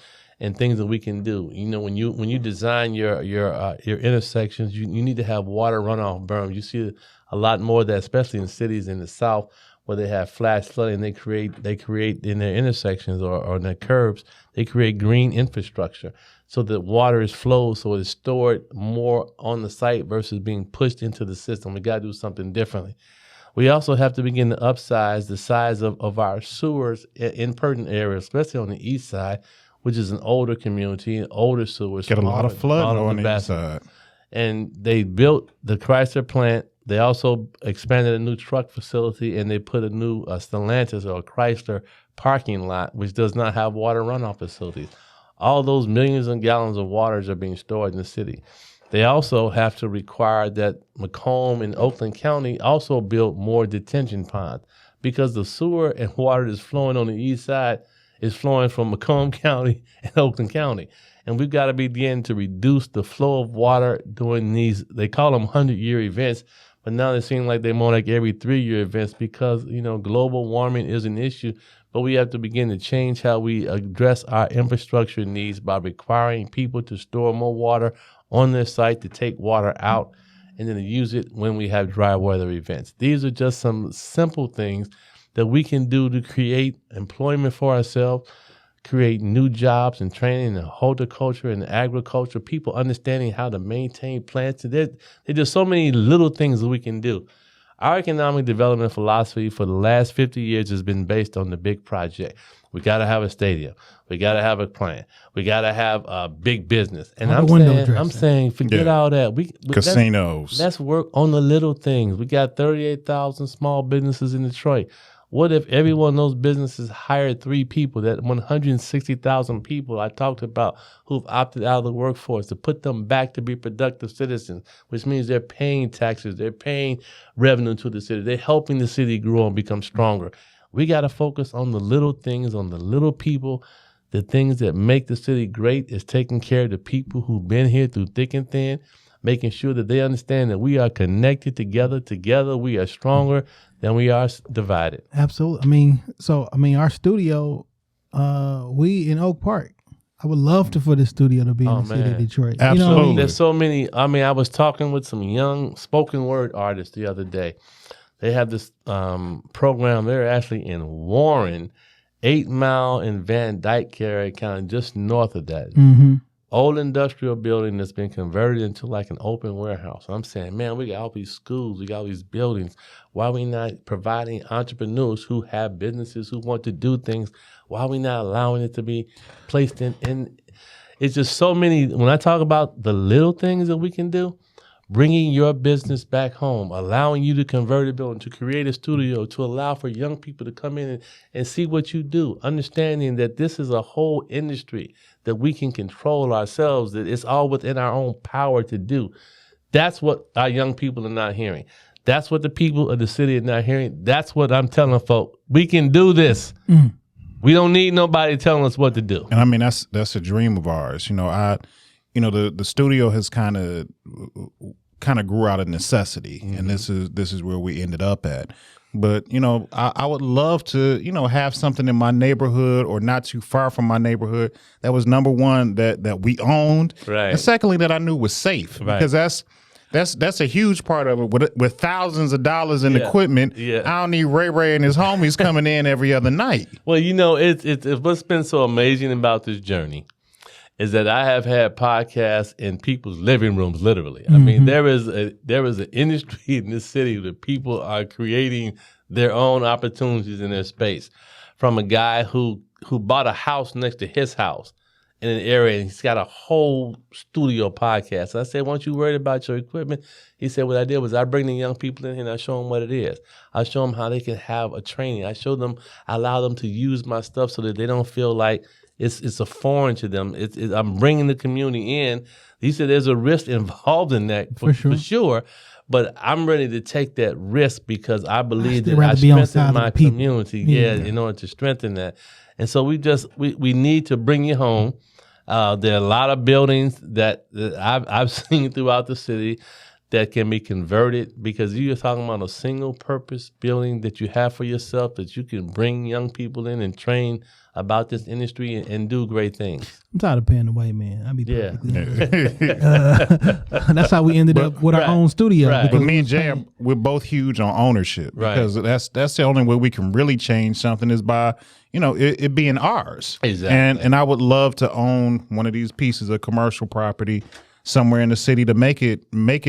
things that we can do. You know, when you design your intersections, you need to have water runoff berms. You see a lot more of that, especially in cities in the South where they have flash flooding. They create in their intersections or in their curbs, they create green infrastructure so that water is flowed, so it's stored more on the site versus being pushed into the system. We got to do something differently. We also have to begin to upsize the size of our sewers in certain areas, especially on the east side, which is an older community, older sewers. Get a lot of flooding on the east side. And they built the Chrysler plant. They also expanded a new truck facility, and they put a new Stellantis or a Chrysler parking lot, which does not have water runoff facilities. All those millions of gallons of waters are being stored in the city. They also have to require that Macomb and Oakland County also build more detention ponds because the sewer and water that's flowing on the east side is flowing from Macomb County and Oakland County. And we've got to begin to reduce the flow of water during these, they call them 100-year events, but now they seem like they're more like every 3-year events because, global warming is an issue. But we have to begin to change how we address our infrastructure needs by requiring people to store more water on their site, to take water out, and then to use it when we have dry weather events. These are just some simple things that we can do to create employment for ourselves, create new jobs and training in horticulture and agriculture, people understanding how to maintain plants. There's just so many little things that we can do. Our economic development philosophy for the last 50 years has been based on the big project. We got to have a stadium. We got to have a plant. We got to have a big business. And I'm saying, forget all that. Casinos. Let's work on the little things. We got 38,000 small businesses in Detroit. What if every one of those businesses hired 3 people, that 160,000 people I talked about who've opted out of the workforce, to put them back to be productive citizens, which means they're paying taxes, they're paying revenue to the city, they're helping the city grow and become stronger. We got to focus on the little things, on the little people. The things that make the city great is taking care of the people who've been here through thick and thin, making sure that they understand that we are connected together. Together we are stronger than we are divided. Absolutely. Our studio, we in Oak Park. I would love for the studio to be in the city of Detroit. Absolutely. There's so many. I was talking with some young spoken word artists the other day. They have this program. They're actually in Warren, 8 Mile in Van Dyke, Cary County, just north of that. Mm-hmm. Old industrial building that's been converted into like an open warehouse. I'm saying, man, we got all these schools, we got all these buildings. Why are we not providing entrepreneurs who have businesses, who want to do things? Why are we not allowing it to be placed in? It's just so many. When I talk about the little things that we can do, bringing your business back home, allowing you to convert a building, to create a studio, to allow for young people to come in and see what you do, understanding that this is a whole industry that we can control ourselves, that it's all within our own power to do. That's what our young people are not hearing. That's what the people of the city are not hearing. That's what I'm telling folk. We can do this. Mm. We don't need nobody telling us what to do. And I mean, that's a dream of ours. The studio has kind of grew out of necessity, mm-hmm. and this is where we ended up at. But I would love to have something in my neighborhood or not too far from my neighborhood that was, number one, that we owned, right, and secondly that I knew was safe, right. Because That's a huge part of it. With thousands of dollars in equipment, Yeah. I don't need Ray and his homies coming in every other night. Well, it's what's been so amazing about this journey is that I have had podcasts in people's living rooms, literally. I mean, there is an industry in this city that people are creating their own opportunities in their space. From a guy who bought a house next to his house in an area, and he's got a whole studio podcast. So I said, weren't you worried about your equipment? He said, what I did was I bring the young people in here and I show them what it is. I show them how they can have a training. I allow them to use my stuff so that they don't feel like it's a foreign to them. I'm bringing the community in. He said there's a risk involved in that for sure. But I'm ready to take that risk because I believe that I strengthen my community, in order to strengthen that. And so we need to bring you home. There are a lot of buildings that I've seen throughout the city that can be converted because you're talking about a single purpose building that you have for yourself that you can bring young people in and train about this industry and do great things. I'm tired of paying the white man. I'll be perfectly that's how we ended up with our own studio. Right. But me and Jay, we're both huge on ownership because that's the only way we can really change something is by it being ours. Exactly. And I would love to own one of these pieces of commercial property somewhere in the city to make it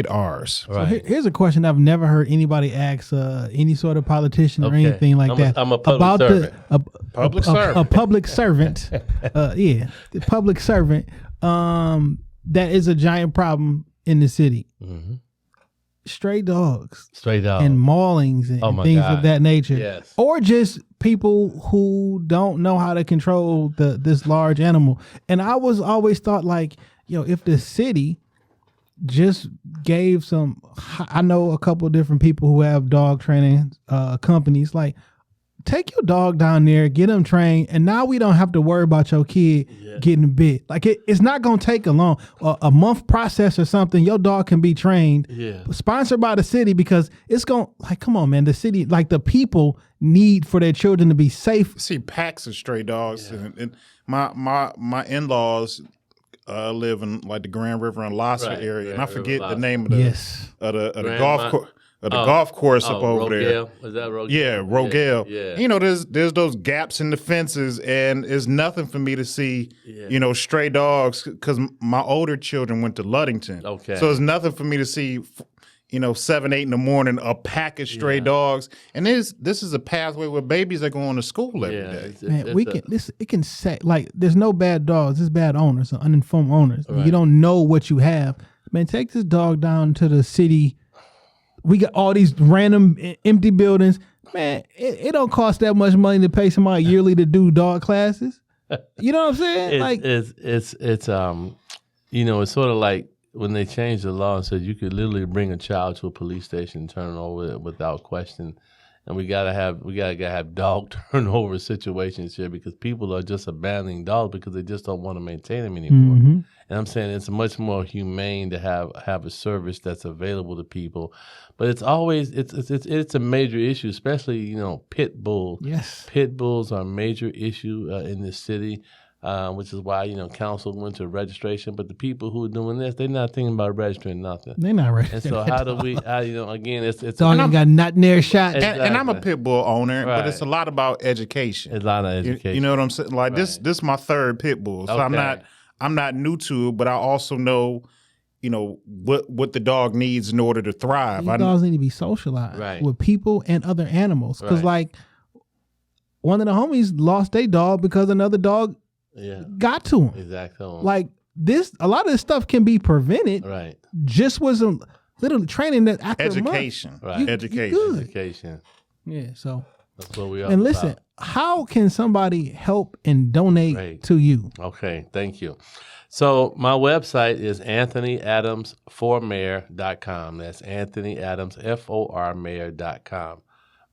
ours. Right. So here's a question I've never heard anybody ask any sort of politician or anything like that. I'm a public servant. A public servant. The public servant. That is a giant problem in the city. Mm-hmm. Stray dogs. And maulings and things of that nature. Yes. Or just people who don't know how to control this large animal. And I was always thought like, if the city just gave some, I know a couple of different people who have dog training companies, like take your dog down there, get them trained, and now we don't have to worry about your kid getting bit. Like it's not going to take a month process or something. Your dog can be trained, sponsored by the city because it's going come on, man, the city, like the people need for their children to be safe. See packs of stray dogs and my in-laws live in like the Grand River and Losser area, and I forget the name of the golf course. Golf course up over there. Is that Rogale? Yeah, Rogale. Yeah. There's those gaps in the fences, and it's nothing for me to see, stray dogs, because my older children went to Ludington. Okay. So it's nothing for me to see, 7, 8 in the morning, a pack of stray dogs. And this is a pathway where babies are going to school every day. It can say, like, there's no bad dogs, there's bad owners, or uninformed owners. Right. You don't know what you have. Man, take this dog down to the city. We got all these random empty buildings. Man, it don't cost that much money to pay somebody yearly to do dog classes. You know what I'm saying? It's sort of like when they changed the law and said you could literally bring a child to a police station and turn it over without question. And we gotta have dog turnover situations here because people are just abandoning dogs because they just don't want to maintain them anymore. Mm-hmm. And I'm saying it's much more humane to have a service that's available to people, but it's always it's a major issue, especially pit bulls. Yes, pit bulls are a major issue in this city. Which is why, council went to registration. But the people who are doing this, they're not thinking about registering nothing. They're not registering. And so how do we, again, it's dog ain't got not near shot. And I'm a pit bull owner, but it's a lot about education. It's a lot of education. You know what I'm saying? Like this is my third pit bull. So I'm not new to it, but I also know, what the dog needs in order to thrive. These dogs need to be socialized with people and other animals. Because like one of the homies lost their dog because another dog got to him. Exactly. Like a lot of this stuff can be prevented. Right. Just with some little training that after education. Right. Education. Yeah. So that's what we are. And listen, how can somebody help and donate to you? Okay. Thank you. So my website is anthonyadamsformayor.com. That's anthonyadamsformayor.com.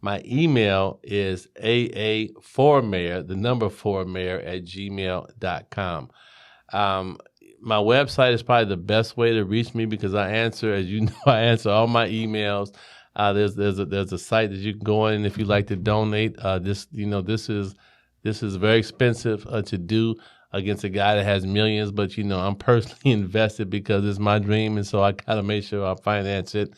My email is aa4mayor, the number 4mayor @gmail.com. My website is probably the best way to reach me because I answer all my emails. There's a site that you can go in if you'd like to donate. This is very expensive to do. against a guy that has millions, but I'm personally invested because it's my dream, and so I gotta make sure I finance it.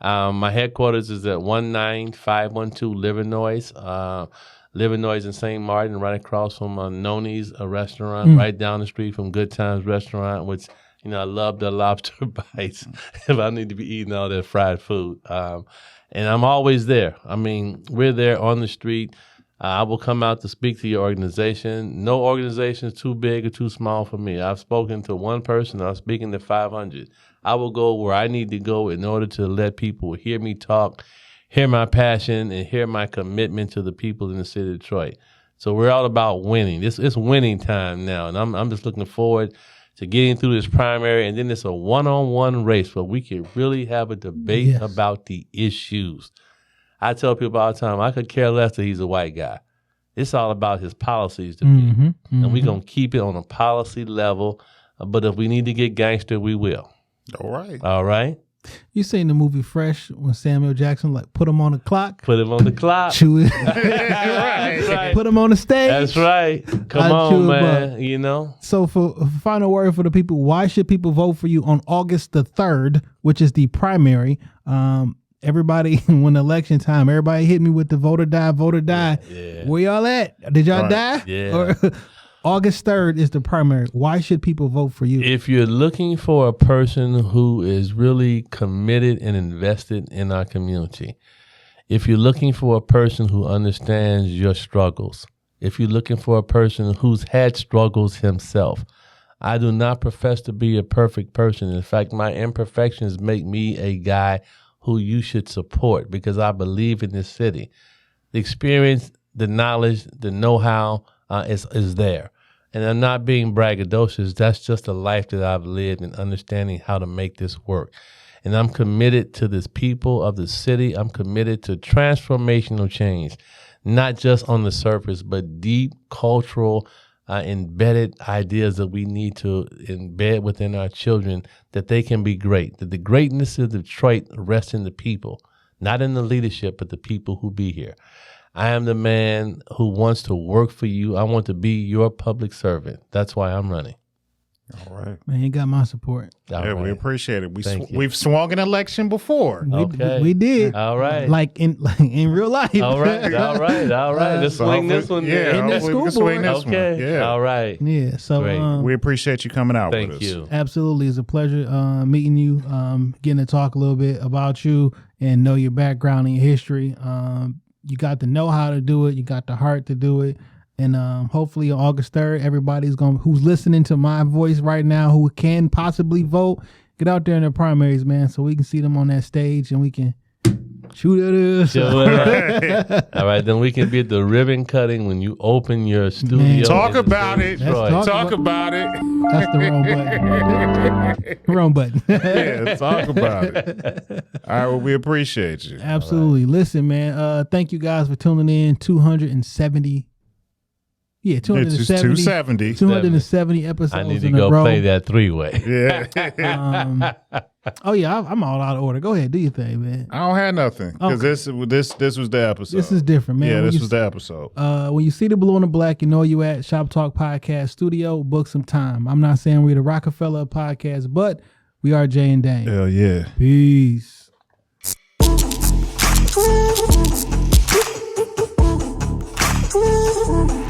My headquarters is at 19512 Livernois. Livernois in St. Martin, right across from Noni's, a restaurant, right down the street from Good Times Restaurant, which I love the lobster bites if I need to be eating all that fried food. And I'm always there. I mean, we're there on the street. I will come out to speak to your organization. No organization is too big or too small for me. I've spoken to one person. I'm speaking to 500. I will go where I need to go in order to let people hear me talk, hear my passion, and hear my commitment to the people in the city of Detroit. So we're all about winning. It's winning time now, and I'm just looking forward to getting through this primary, and then it's a one-on-one race where we can really have a debate about the issues. I tell people all the time, I could care less that he's a white guy. It's all about his policies to me. And we're going to keep it on a policy level. But if we need to get gangster, we will. All right. All right? You seen the movie Fresh when Samuel Jackson put him on the clock? Put him on the clock. Chew it. Right. Put him on the stage. That's right. Come on, man. So for final word for the people, why should people vote for you on August the 3rd, which is the primary? Everybody, when election time, everybody hit me with the vote or die, vote or die. Yeah. Where y'all at? Did y'all die? Yeah. Or, August 3rd is the primary. Why should people vote for you? If you're looking for a person who is really committed and invested in our community, if you're looking for a person who understands your struggles, if you're looking for a person who's had struggles himself, I do not profess to be a perfect person. In fact, my imperfections make me a guy who you should support because I believe in this city. The experience, the knowledge, the know-how is there. And I'm not being braggadocious. That's just a life that I've lived in understanding how to make this work. And I'm committed to this people of the city. I'm committed to transformational change, not just on the surface, but deep cultural embedded ideas that we need to embed within our children that they can be great, that the greatness of Detroit rests in the people, not in the leadership, but the people who be here. I am the man who wants to work for you. I want to be your public servant. That's why I'm running. All right. Man, you got my support. Yeah, we appreciate it. Thank you. We've swung an election before. We did. All right. Like in real life. All right. Let's swing this one. Yeah, In the hopefully we can swing this one. Okay. Yeah. All right. Yeah. So Great. We appreciate you coming out with us. Thank you. absolutely, it's a pleasure meeting you, getting to talk a little bit about you and know your background and your history. You got the know how to do it. You got the heart to do it. And hopefully on August 3rd, everybody's who's listening to my voice right now, who can possibly vote, get out there in the primaries, man, so we can see them on that stage and we can shoot at us. All right, then we can be at the ribbon cutting when you open your studio. Man. Talk about it. Talk about it. That's the wrong button. Wrong button. Yeah, talk about it. All right, well, we appreciate you. Absolutely. Right. Listen, man, thank you guys for tuning in. 270. Yeah, 270. 270 episodes. I need to in a go row. play that three-way. Yeah. Oh yeah, I'm all out of order. Go ahead, do your thing, man. I don't have nothing because this was the episode. This is different, man. Yeah, When this you was the episode. When you see the blue and the black, you know you at Shop Talk Podcast Studio. Book some time. I'm not saying we're the Rockefeller podcast, but we are Jay and Dane. Hell yeah. Peace. Ooh.